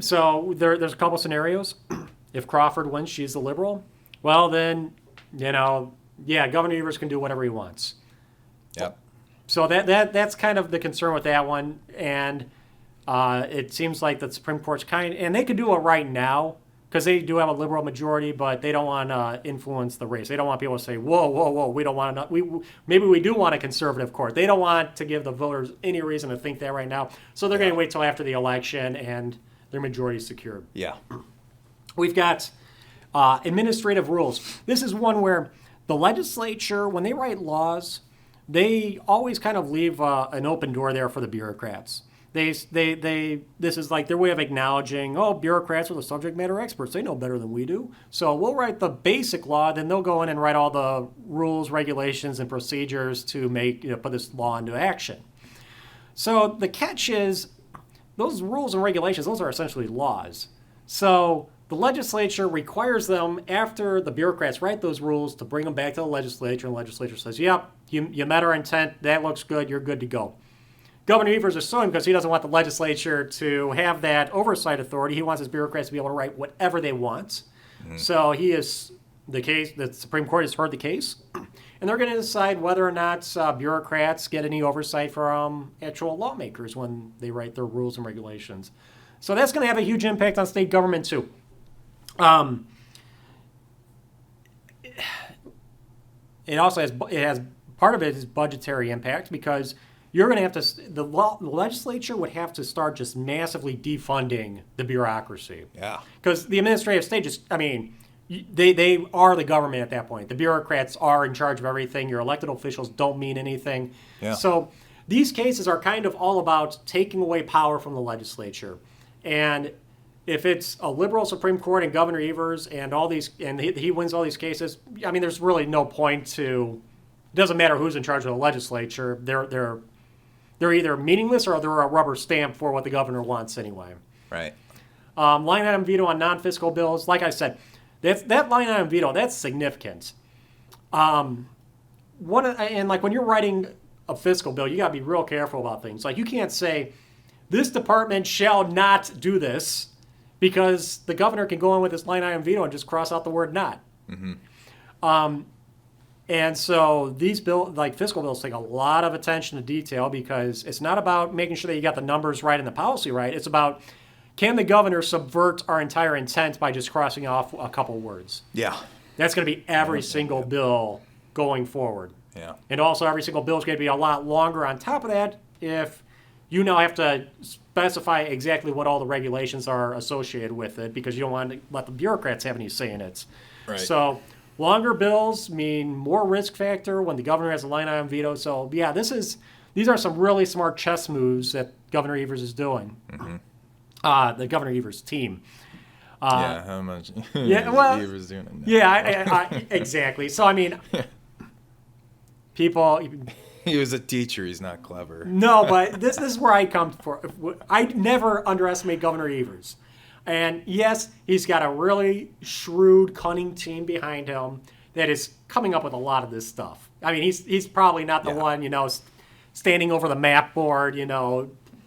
So there's a couple scenarios. If Crawford wins, she's the liberal. Well, then, Governor Evers can do whatever he wants. Yep. So that's kind of the concern with that one, and it seems like the Supreme Court's and they could do it right now because they do have a liberal majority, but they don't want to influence the race. They don't want people to say, whoa, we don't want to, maybe we do want a conservative court. They don't want to give the voters any reason to think that right now. So they're going to wait till after the election and their majority is secured. Yeah. We've got administrative rules. This is one where the legislature, when they write laws, they always kind of leave an open door there for the bureaucrats. This is like their way of acknowledging, bureaucrats are the subject matter experts. They know better than we do. So we'll write the basic law, then they'll go in and write all the rules, regulations, and procedures to put this law into action. So the catch is those rules and regulations, those are essentially laws. So the legislature requires them, after the bureaucrats write those rules, to bring them back to the legislature, and the legislature says, yep, you met our intent, that looks good, you're good to go. Governor Evers is suing because he doesn't want the legislature to have that oversight authority. He wants his bureaucrats to be able to write whatever they want. Mm-hmm. So the Supreme Court has heard the case, and they're going to decide whether or not bureaucrats get any oversight from actual lawmakers when they write their rules and regulations. So that's going to have a huge impact on state government too. It also has part of it is budgetary impact because you're going to have to, the legislature would have to start just massively defunding the bureaucracy. Yeah. Because the administrative state they are the government at that point. The bureaucrats are in charge of everything. Your elected officials don't mean anything. Yeah. So these cases are kind of all about taking away power from the legislature. And if it's a liberal Supreme Court and Governor Evers and all these, and he wins all these cases, there's really no point to. It doesn't matter who's in charge of the legislature. They're either meaningless or they're a rubber stamp for what the governor wants anyway. Right. Line item veto on non-fiscal bills. Like I said, that line item veto, that's significant. And when you're writing a fiscal bill, you got to be real careful about things. Like you can't say, this department shall not do this, because the governor can go in with this line item veto and just cross out the word not. Mm-hmm. And so these fiscal bills take a lot of attention to detail because it's not about making sure that you got the numbers right and the policy right. It's about, can the governor subvert our entire intent by just crossing off a couple words? Yeah. That's going to be every single bill going forward. Yeah. And also every single bill is going to be a lot longer on top of that if you now have to specify exactly what all the regulations are associated with it because you don't want to let the bureaucrats have any say in it. Right. So longer bills mean more risk factor when the governor has a line item veto. So yeah, these are some really smart chess moves that Governor Evers is doing. The Governor Evers team. How much? Yeah, well, Evers doing it now? Yeah, exactly. So I mean, people. He was a teacher. He's not clever. No, but this is where I come from. I never underestimate Governor Evers. And yes, he's got a really shrewd, cunning team behind him that is coming up with a lot of this stuff. I mean, he's probably not the one, standing over the map board,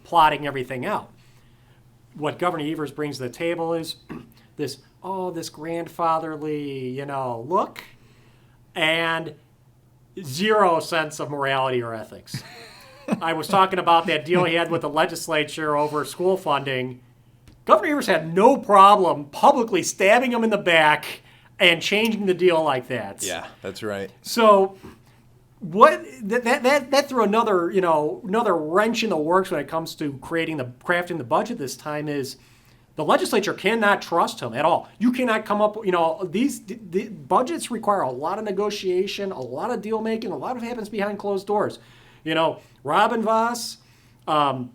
plotting everything out. What Governor Evers brings to the table is this grandfatherly, look, and zero sense of morality or ethics. I was talking about that deal he had with the legislature over school funding. Governor Evers had no problem publicly stabbing him in the back and changing the deal like that. Yeah, that's right. So that threw another wrench in the works when it comes to crafting the budget this time is the legislature cannot trust him at all. You cannot come up, the budgets require a lot of negotiation, a lot of deal making, a lot of happens behind closed doors. Robin Voss, Devin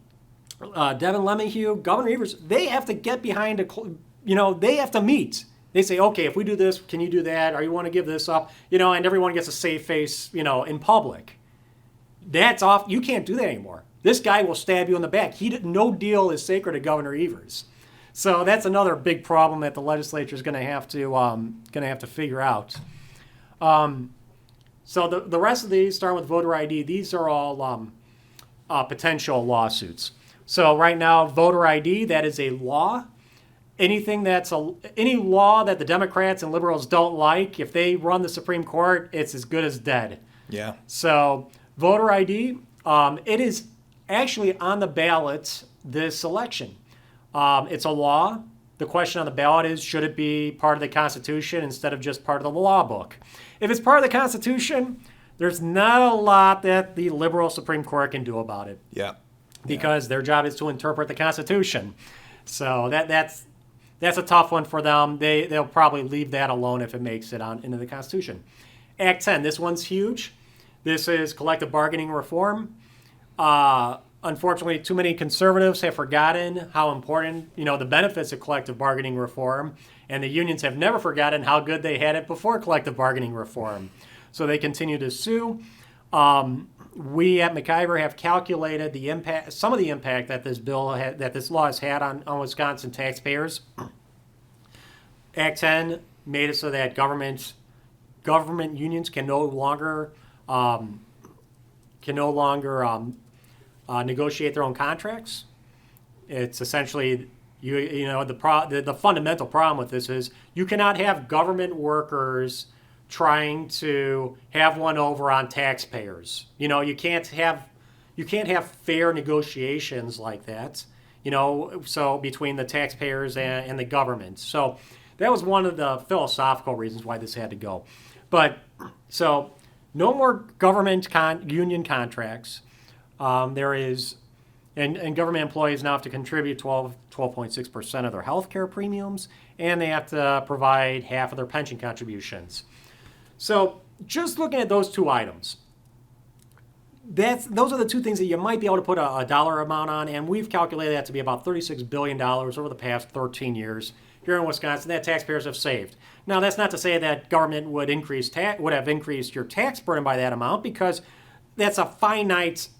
LeMahieu, Governor Evers, they have to get behind they have to meet. They say, okay, if we do this, can you do that? Or you want to give this up? And everyone gets a safe face, in public. That's off. You can't do that anymore. This guy will stab you in the back. No deal is sacred to Governor Evers. So that's another big problem that the legislature is going to have to figure out. So the rest of these, starting with voter ID, these are all potential lawsuits. So right now, voter ID, that is a law. Any law that the Democrats and liberals don't like, if they run the Supreme Court, it's as good as dead. Yeah. So voter ID, it is actually on the ballot this election. It's a law. The question on the ballot is, should it be part of the Constitution instead of just part of the law book? If it's part of the Constitution, there's not a lot that the liberal Supreme Court can do about it. Yeah. Because their job is to interpret the Constitution. So that's a tough one for them. They'll probably leave that alone if it makes it on into the Constitution. Act 10, this one's huge. This is collective bargaining reform. Unfortunately, too many conservatives have forgotten how important, the benefits of collective bargaining reform, and the unions have never forgotten how good they had it before collective bargaining reform. So they continue to sue. We at MacIver have calculated some of the impact that this law has had on Wisconsin taxpayers. Act 10 made it so that government unions can no longer negotiate their own contracts. It's essentially the fundamental problem with this is you cannot have government workers trying to have one over on taxpayers. You can't have fair negotiations like that. So between the taxpayers and the government. So that was one of the philosophical reasons why this had to go. But so no more government union contracts. There is, and government employees now have to contribute 12.6% of their health care premiums, and they have to provide half of their pension contributions. So just looking at those two items, those are the two things that you might be able to put a dollar amount on, and we've calculated that to be about $36 billion over the past 13 years here in Wisconsin that taxpayers have saved. Now, that's not to say that government would have increased your tax burden by that amount, because that's a finite.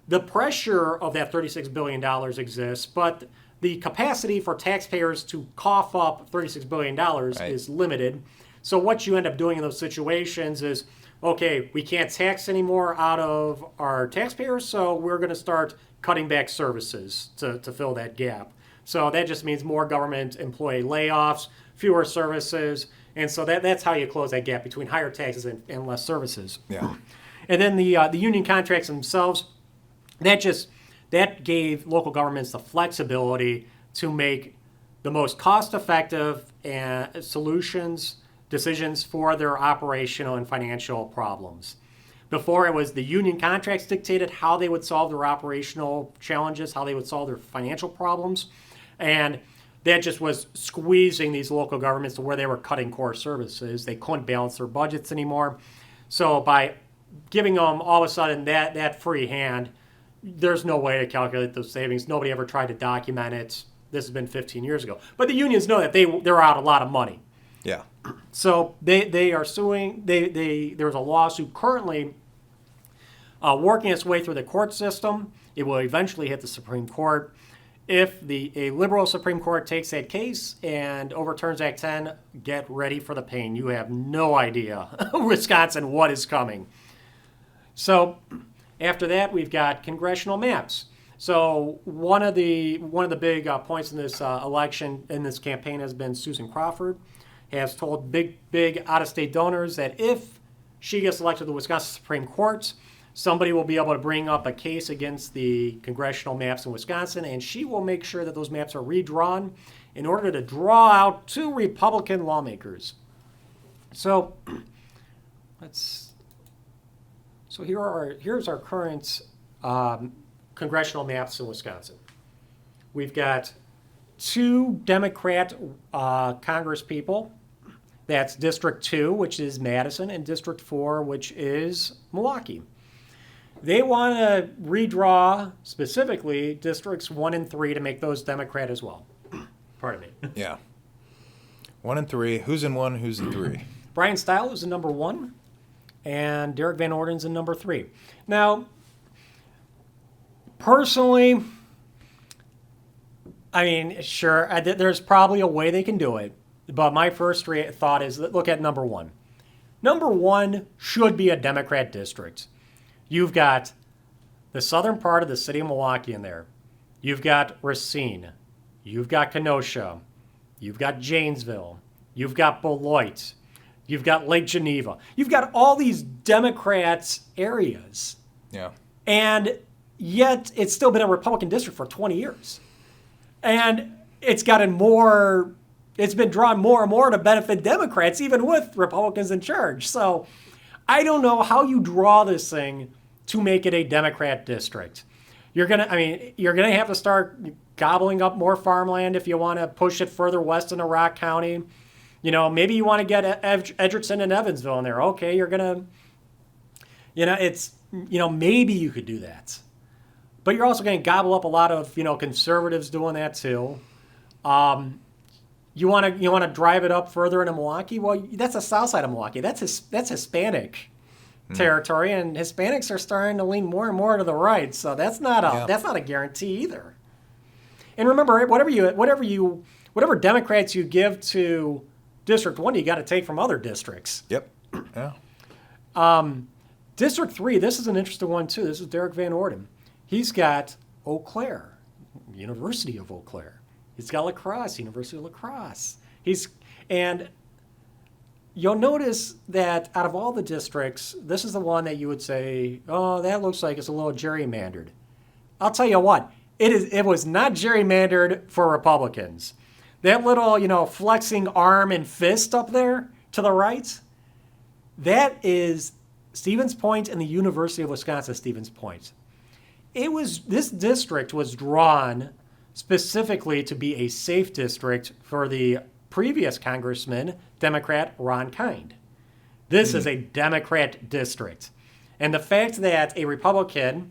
The pressure of that $36 billion exists, but the capacity for taxpayers to cough up $36 billion is limited. So what you end up doing in those situations is, okay, we can't tax anymore out of our taxpayers, so we're going to start cutting back services to fill that gap. So that just means more government employee layoffs, fewer services, and so that's how you close that gap between higher taxes and less services. Yeah. And then the union contracts themselves, that gave local governments the flexibility to make the most cost-effective solutions decisions for their operational and financial problems. Before, it was the union contracts dictated how they would solve their operational challenges, how they would solve their financial problems. And that just was squeezing these local governments to where they were cutting core services. They couldn't balance their budgets anymore. So by giving them all of a sudden that free hand, there's no way to calculate those savings. Nobody ever tried to document it. This has been 15 years ago. But the unions know that they're out a lot of money. Yeah. So they are suing. There's a lawsuit currently working its way through the court system. It will eventually hit the Supreme Court. If a liberal Supreme Court takes that case and overturns Act 10, get ready for the pain. You have no idea, Wisconsin, what is coming. So after that, we've got congressional maps. So one of the big points in this election, in this campaign, has been Susan Crawford has told big out-of-state donors that if she gets elected to the Wisconsin Supreme Court, somebody will be able to bring up a case against the congressional maps in Wisconsin, and she will make sure that those maps are redrawn in order to draw out 2 Republican lawmakers. So here's our current congressional maps in Wisconsin. We've got 2 Democrat Congress people. That's District 2, which is Madison, and District 4, which is Milwaukee. They want to redraw specifically Districts 1 and 3 to make those Democrat as well. Pardon me. Yeah. 1 and 3. Who's in 1? Who's in 3? Brian Stile is in number 1, and Derek Van Orden's in number 3. Now, personally, I mean, sure, there's probably a way they can do it, but my first thought is look at number 1. Number 1 should be a Democrat district. You've got the southern part of the city of Milwaukee in there. You've got Racine. You've got Kenosha. You've got Janesville. You've got Beloit. You've got Lake Geneva. You've got all these Democrats areas. Yeah. And yet it's still been a Republican district for 20 years. And it's been drawn more and more to benefit Democrats, even with Republicans in charge. So I don't know how you draw this thing to make it a Democrat district. You're gonna have to start gobbling up more farmland if you want to push it further west into Rock County. You know, maybe you want to get Edgerton and Evansville in there. Okay, maybe you could do that. But you're also going to gobble up a lot of, conservatives doing that too. You want to drive it up further into Milwaukee? Well, that's the south side of Milwaukee. That's Hispanic territory, and Hispanics are starting to lean more and more to the right. So that's not a guarantee either. And remember, whatever Democrats you give to District 1, you got to take from other districts. Yep. Yeah. District 3, this is an interesting one too. This is Derek Van Orden. He's got Eau Claire, University of Eau Claire. He's got La Crosse, University of La Crosse. And you'll notice that out of all the districts, this is the one that you would say, oh, that looks like it's a little gerrymandered. I'll tell you what, it was not gerrymandered for Republicans. That little, flexing arm and fist up there to the right, that is Stevens Point and the University of Wisconsin Stevens Point. This district was drawn specifically to be a safe district for the previous Congressman, Democrat Ron Kind. This is a Democrat district. And the fact that a Republican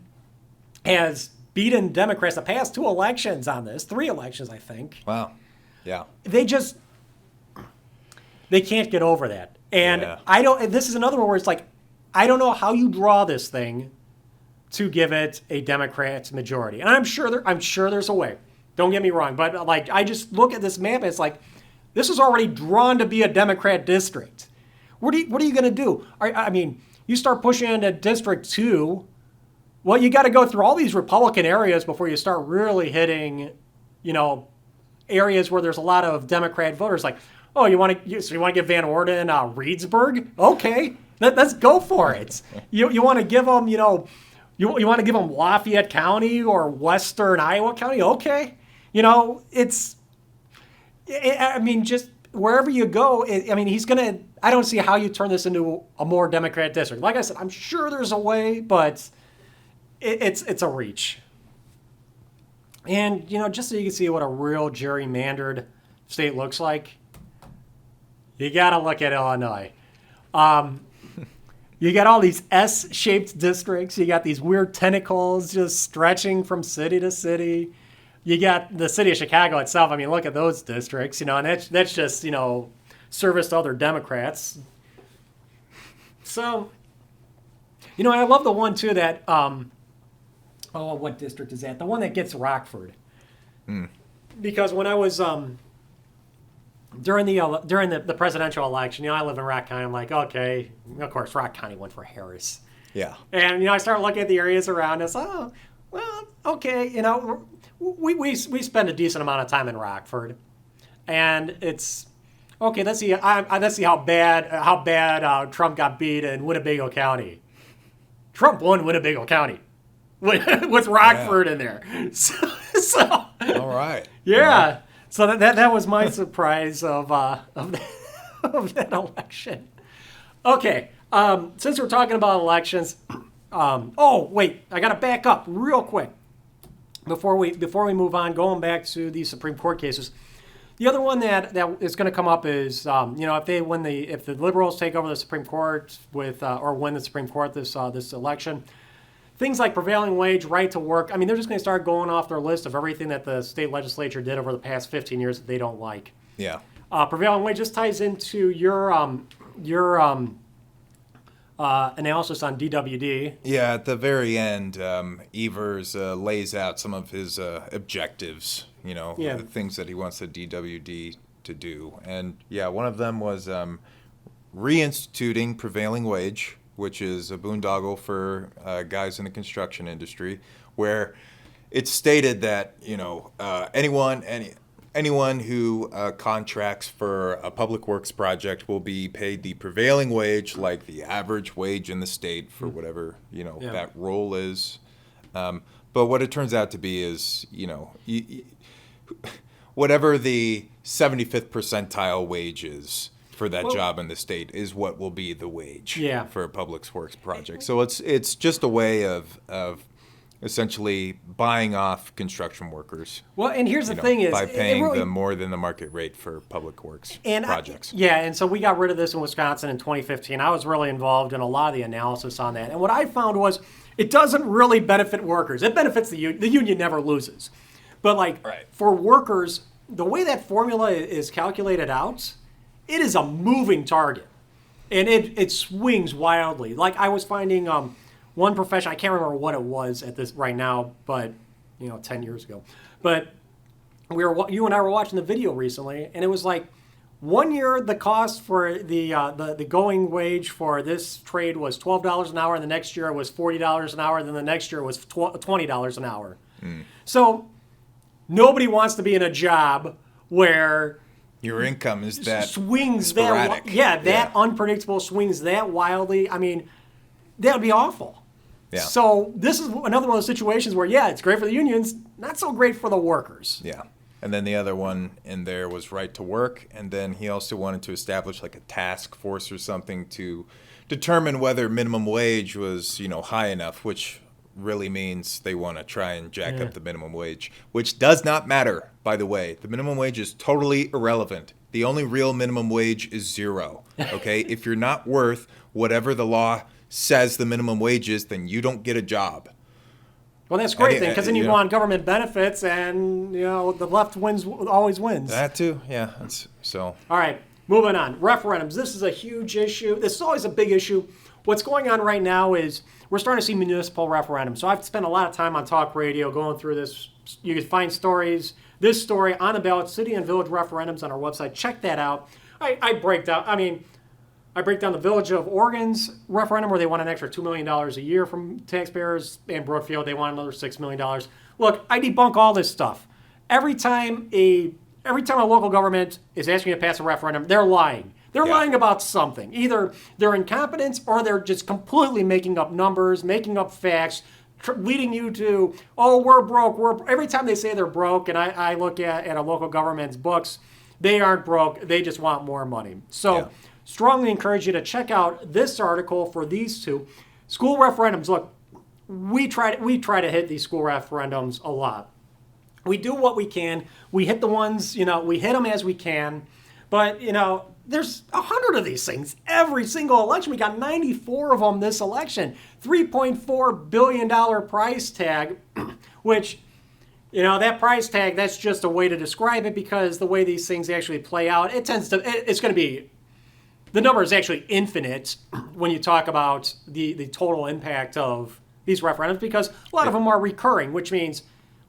has beaten Democrats the past 2 elections on this, 3 elections, I think. Wow. Yeah. They can't get over that. And this is another one where it's like, I don't know how you draw this thing to give it a Democrat majority. And I'm sure there's a way. Don't get me wrong, but I just look at this map and it's like, this is already drawn to be a Democrat district. What are you going to do? You start pushing into District 2, well, you got to go through all these Republican areas before you start really hitting, areas where there's a lot of Democrat voters. Like, oh, you want to give Van Orden Reedsburg? Okay, let's go for it. You want to give them, you want to give them Lafayette County or Western Iowa County? Okay. wherever you go, I mean, I don't see how you turn this into a more Democratic district. Like I said, I'm sure there's a way, but it's a reach. And, just so you can see what a real gerrymandered state looks like, you got to look at Illinois. You got all these S-shaped districts. You got these weird tentacles just stretching from city to city. You got the city of Chicago itself. I mean, look at those districts, and that's just, service to other Democrats. So, I love the one, too, that, what district is that? The one that gets Rockford. Because when I was, during the presidential election, I live in Rock County. I'm like, okay, of course, Rock County went for Harris. Yeah. And, I started looking at the areas around us. Oh, well, okay, we spend a decent amount of time in Rockford, and it's okay. Let's see how bad Trump got beat in Winnebago County. Trump won Winnebago County with Rockford in there. So all right. Yeah. Right. So that was my surprise of that election. Okay. Since we're talking about elections, wait, I got to back up real quick before we move on. Going back to the Supreme Court cases, the other one that is going to come up is if the liberals take over the Supreme Court or win the Supreme Court this election. Things like prevailing wage, right to work, I mean, they're just going to start going off their list of everything that the state legislature did over the past 15 years that they don't like. Yeah. Prevailing wage just ties into your analysis on DWD. Yeah, at the very end, Evers lays out some of his objectives, the things that he wants the DWD to do. And, one of them was reinstituting prevailing wage, which is a boondoggle for guys in the construction industry, where it's stated that anyone who contracts for a public works project will be paid the prevailing wage, like the average wage in the state for whatever that role is. But what it turns out to be is whatever the 75th percentile wage is for that job in the state is what will be the wage for a public works project. So it's just a way of essentially buying off construction workers. Well, and here's the thing is, by paying them more than the market rate for public works projects. And so we got rid of this in Wisconsin in 2015. I was really involved in a lot of the analysis on that. And what I found was it doesn't really benefit workers. It benefits the union. The union never loses. But for workers, the way that formula is calculated out, it is a moving target, and it swings wildly. Like I was finding one profession, I can't remember what it was at this right now, but 10 years ago. But you and I were watching the video recently, and it was like 1 year the cost for the going wage for this trade was $12 an hour, and the next year it was $40 an hour, and then the next year it was $20 an hour. So nobody wants to be in a job where your income is that swings sporadic. Unpredictable, swings that wildly. I mean, that would be awful. Yeah. So this is another one of those situations where, it's great for the unions, not so great for the workers. Yeah. And then the other one in there was right to work, and then he also wanted to establish like a task force or something to determine whether minimum wage was, high enough, which really means they want to try and jack up the minimum wage, which does not matter, by the way. The minimum wage is totally irrelevant. The only real minimum wage is zero, okay? If you're not worth whatever the law says the minimum wage is, then you don't get a job. Well, that's great then, because then you go on government benefits, and the left always wins. That too, yeah. So. All right, moving on. Referendums. This is a huge issue. This is always a big issue. What's going on right now is we're starting to see municipal referendums. So I've spent a lot of time on talk radio going through this. You can find stories. This story on the ballot, city and village referendums on our website. Check that out. I break down the Village of Oregon's referendum where they want an extra $2 million a year from taxpayers, and Brookfield, they want another $6 million. Look, I debunk all this stuff. Every time a local government is asking you to pass a referendum, they're lying. They're lying about something. Either they're incompetence or they're just completely making up numbers, making up facts, leading you to, we're broke. Every time they say they're broke, and I look at a local government's books, They aren't broke. They just want more money. So Yeah. strongly encourage you to check out this article for these two. School referendums, look, we try to hit these school referendums a lot. We do what we can. We hit the ones, we hit them as we can. But, there's 100 of these things every single election. We got 94 of them this election. $3.4 billion price tag, which, that price tag, that's just a way to describe it because the way these things actually play out, it's going to be, the number is actually infinite when you talk about the total impact of these referendums because a lot of them are recurring, which means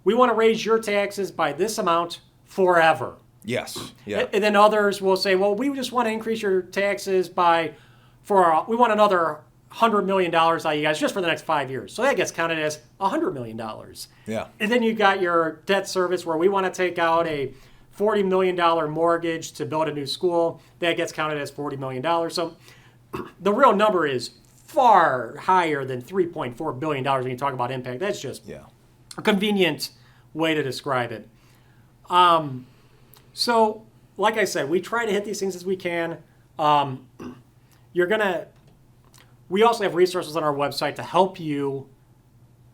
we want to raise your taxes by this amount forever. Yes. Yeah. And then others will say, well, we just want to increase your taxes we want another $100 million out of you guys just for the next 5 years. So that gets counted as $100 million. Yeah. And then you've got your debt service where we want to take out a $40 million mortgage to build a new school. That gets counted as $40 million. So the real number is far higher than $3.4 billion when you talk about impact. That's just a convenient way to describe it. So, like I said, we try to hit these things as we can. We also have resources on our website to help you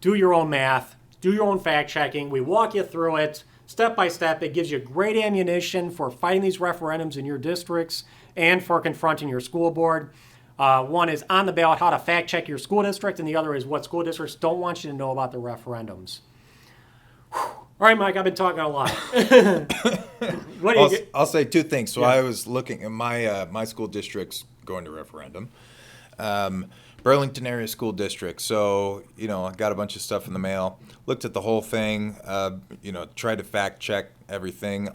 do your own math, do your own fact checking. We walk you through it step by step. It gives you great ammunition for fighting these referendums in your districts and for confronting your school board. One is on the ballot, how to fact check your school district, and the other is what school districts don't want you to know about the referendums. All right, Mike, I've been talking a lot. I'll say two things. So I was looking at my school district's going to referendum. Burlington area school district. So, I got a bunch of stuff in the mail, looked at the whole thing, tried to fact check everything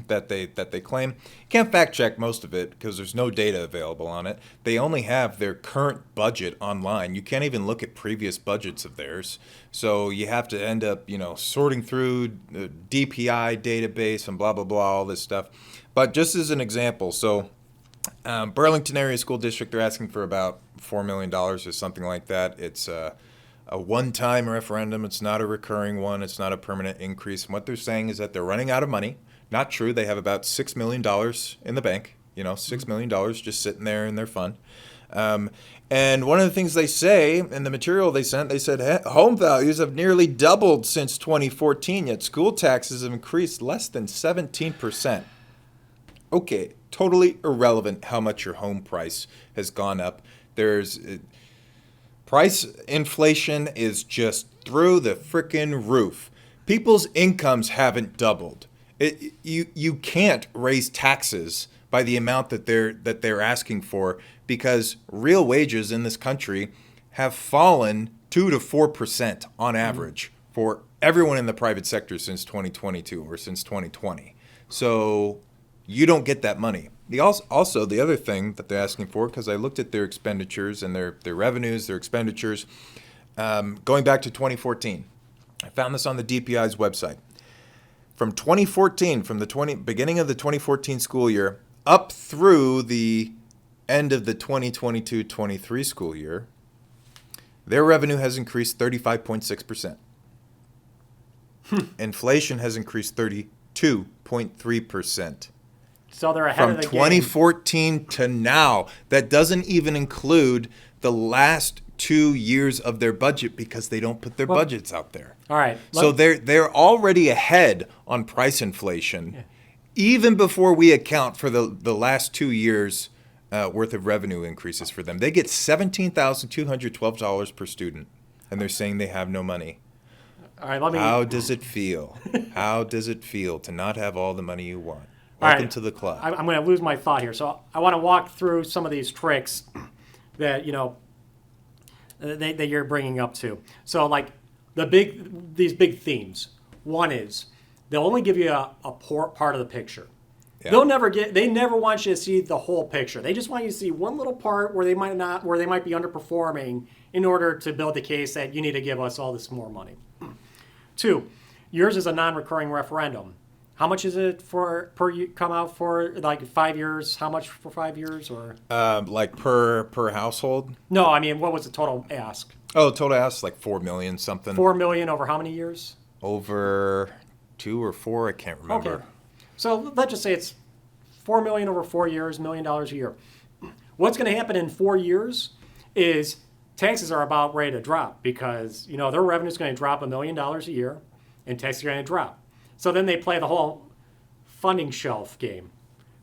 that they claim. You can't fact check most of it because there's no data available on it. They only have their current budget online. You can't even look at previous budgets of theirs. So you have to end up, sorting through the DPI database and blah, blah, blah, all this stuff. But just as an example, so Burlington area school district, they're asking for about $4 million or something like that. It's a one-time referendum. It's not a recurring one. It's not a permanent increase. And what they're saying is that they're running out of money. Not true. They have about $6 million in the bank, $6 million just sitting there in their fund. And one of the things they say in the material they sent, they said home values have nearly doubled since 2014, yet school taxes have increased less than 17%. Okay, totally irrelevant how much your home price has gone up. Price inflation is just through the frickin' roof. People's incomes haven't doubled. You can't raise taxes by the amount that they're asking for because real wages in this country have fallen 2 to 4% on average for everyone in the private sector since 2022 or since 2020. So you don't get that money. Also, the other thing that they're asking for, because I looked at their expenditures and their revenues, their expenditures, going back to 2014. I found this on the DPI's website. From 2014, from the beginning of the 2014 school year up through the end of the 2022-23 school year, their revenue has increased 35.6%. Inflation has increased 32.3%. So they're ahead from of the 2014 game. to now. That doesn't even include the last 2 years of their budget because they don't put their budgets out there. All right. So they're already ahead on price inflation, even before we account for the last 2 years worth of revenue increases for them. They get $17,212 per student, and they're saying they have no money. All right, How does it feel? How does it feel to not have all the money you want? Welcome to the club. I'm going to lose my thought here. So I want to walk through some of these tricks that, that you're bringing up too. So like these big themes. One is they'll only give you a poor part of the picture. Yeah. They never want you to see the whole picture. They just want you to see one little part where they might be underperforming in order to build the case that you need to give us all this more money. 2, yours is a non-recurring referendum. How much is it come out for like 5 years? How much for 5 years or? Like per household? No, I mean, what was the total ask? Oh, total ask like $4 million something. $4 million over how many years? Over 2 or 4, I can't remember. Okay. So let's just say it's $4 million over 4 years, $1 million a year. What's going to happen in 4 years is taxes are about ready to drop because, their revenue is going to drop $1 million a year and taxes are going to drop. So then they play the whole funding shelf game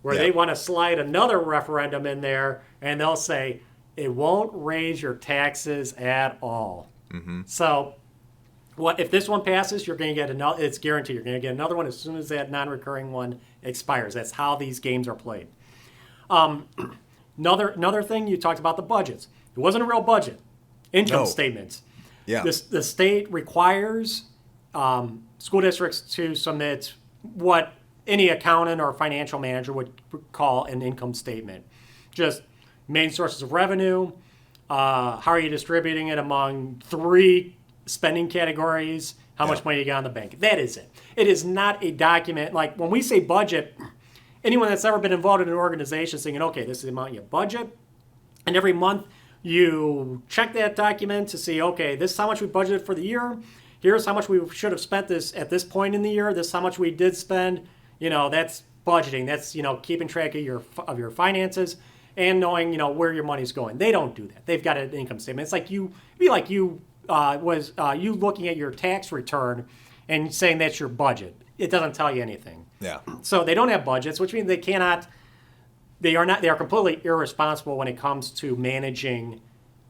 where they want to slide another referendum in there and they'll say, it won't raise your taxes at all. Mm-hmm. So if this one passes, you're going to get another, it's guaranteed. You're going to get another one as soon as that non-recurring one expires. That's how these games are played. Another thing, you talked about the budgets. It wasn't a real budget. Income statements. Yeah. The state requires school districts to submit what any accountant or financial manager would call an income statement. Just main sources of revenue, how are you distributing it among 3 spending categories, how much money you got in the bank. That is it. It is not a document. Like when we say budget, anyone that's ever been involved in an organization saying, okay, this is the amount you budget, and every month you check that document to see, okay, this is how much we budgeted for the year. Here's how much we should have spent this at this point in the year. This is how much we did spend. That's budgeting. That's, keeping track of your finances and knowing, where your money's going. They don't do that. They've got an income statement. It's like you looking at your tax return and saying that's your budget. It doesn't tell you anything. Yeah. So they don't have budgets, which means they are completely irresponsible when it comes to managing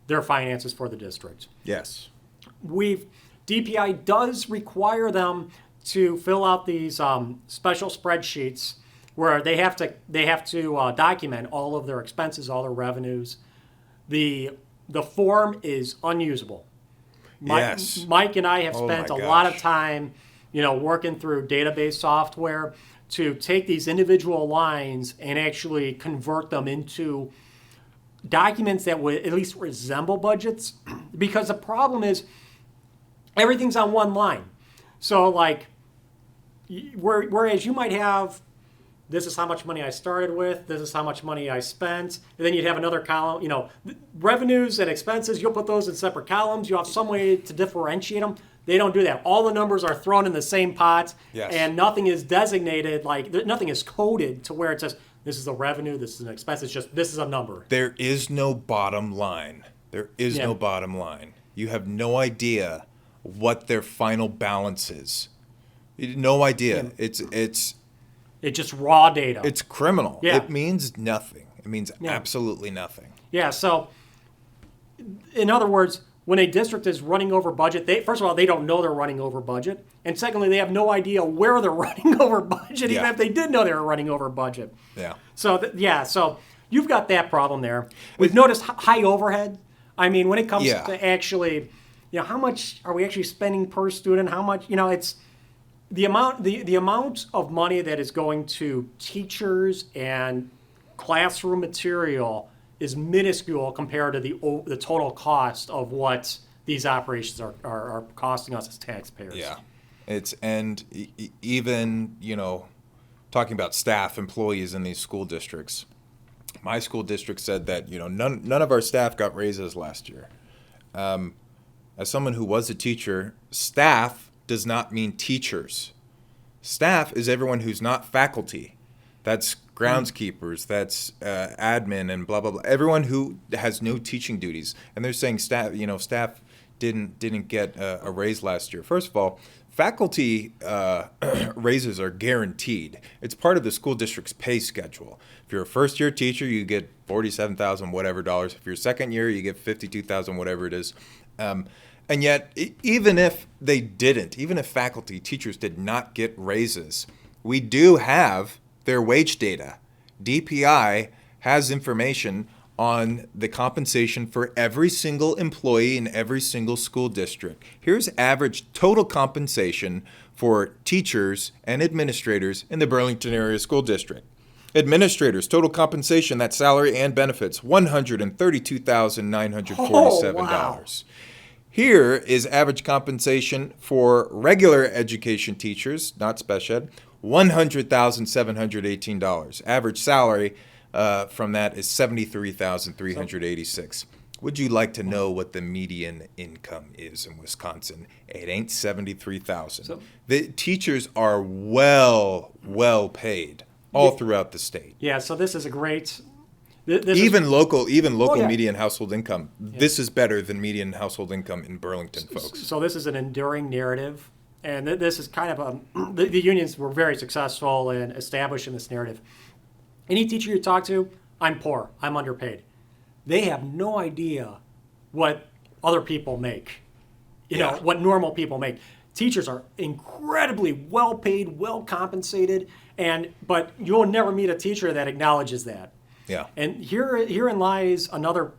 their finances for the district. Yes. DPI does require them to fill out these special spreadsheets where they have to document all of their expenses, all their revenues. The form is unusable. Mike and I have spent a lot of time, working through database software to take these individual lines and actually convert them into documents that would at least resemble budgets. Because the problem is everything's on one line. So whereas you might have, this is how much money I started with, this is how much money I spent, and then you'd have another column, revenues and expenses, you'll put those in separate columns. You have some way to differentiate them. They don't do that. All the numbers are thrown in the same pot, and nothing is designated, nothing is coded to where it says, this is a revenue, this is an expense, it's just, this is a number. There is no bottom line. There is no bottom line. You have no idea what their final balance is. No idea. It's just raw data. It's criminal. Yeah. It means nothing. It means absolutely nothing. Yeah, so in other words, when a district is running over budget, first of all, they don't know they're running over budget. And secondly, they have no idea where they're running over budget, even if they did know they were running over budget. Yeah. So you've got that problem there. We've noticed high overhead. I mean, when it comes to actually, how much are we actually spending per student? How much, it's the amount of money that is going to teachers and classroom material is minuscule compared to the total cost of what these operations are costing us as taxpayers. Yeah, even talking about staff, employees in these school districts. My school district said that none of our staff got raises last year. As someone who was a teacher, staff does not mean teachers. Staff is everyone who's not faculty. That's groundskeepers, that's admin and blah, blah, blah. Everyone who has no teaching duties. And they're saying staff didn't get a raise last year. First of all, faculty raises are guaranteed. It's part of the school district's pay schedule. If you're a first-year teacher, you get $47,000 whatever dollars. If you're second year, you get $52,000 whatever it is. And yet, even if faculty, teachers did not get raises, we do have their wage data. DPI has information on the compensation for every single employee in every single school district. Here's average total compensation for teachers and administrators in the Burlington Area School District. Administrators, total compensation, that's salary and benefits, $132,947. Oh, wow. Here is average compensation for regular education teachers, not special ed, $100,718. Average salary from that is $73,386. Would you like to know what the median income is in Wisconsin? It ain't 73,000. So- The teachers are well paid all throughout the state. Yeah, so this is a great. This Even local yeah. median household income. This is better than median household income in Burlington, folks. So this is an enduring narrative, and this is kind of the unions were very successful in establishing this narrative. Any teacher you talk to, I'm poor, I'm underpaid. They have no idea what other people make, you know, what normal people make. Teachers are incredibly well paid, well compensated, but you'll never meet a teacher that acknowledges that. Yeah. And herein lies another,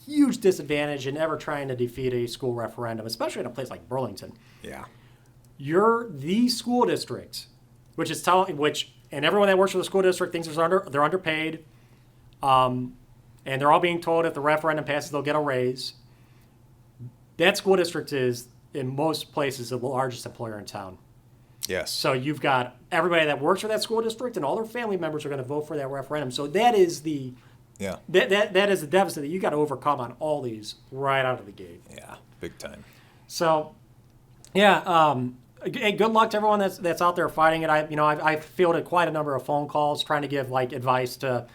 huge disadvantage in ever trying to defeat a school referendum, especially in a place like Burlington. Yeah. You're the school district, and everyone that works for the school district thinks they're underpaid, and they're all being told if the referendum passes, they'll get a raise. That school district is, in most places, the largest employer in town. Yes. So you've got everybody that works for that school district, and all their family members are going to vote for that referendum. So that is the that is the deficit that you got to overcome on all these right out of the gate. Yeah, big time. So, yeah, hey, good luck to everyone that's out there fighting it. I've fielded quite a number of phone calls trying to give advice to,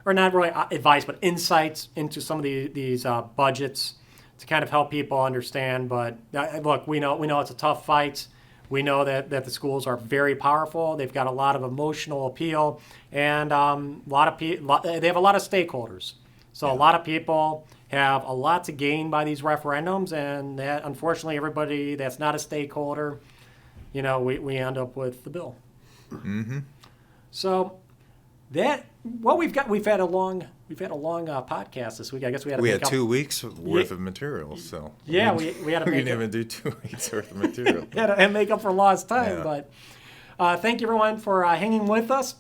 or not really advice, but insights into some of these budgets to kind of help people understand. But look, we know it's a tough fight. We know that the schools are very powerful. They've got a lot of emotional appeal, and they have a lot of stakeholders. So a lot of people have a lot to gain by these referendums, and that, unfortunately, everybody that's not a stakeholder, we end up with the bill. Mm-hmm. So we've had a long podcast this week. I guess we had 2 weeks worth of material, so we had to we make didn't even do 2 weeks worth of material. and make up for lost time. Yeah. But thank you everyone for hanging with us.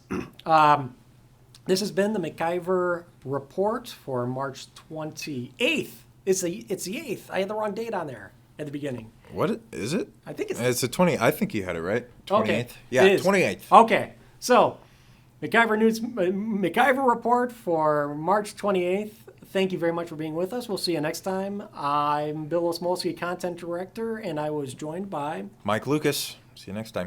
This has been the MacIver report for March 28th. It's the 8th. I had the wrong date on there at the beginning. What is it? I think it's the 20. I think you had it right. 28th. Okay. Yeah, It is. 28th. Okay, so MacIver report for March 28th. Thank you very much for being with us. We'll see you next time. I'm Bill Osmulski, Content Director, and I was joined by Mike Lucas. See you next time.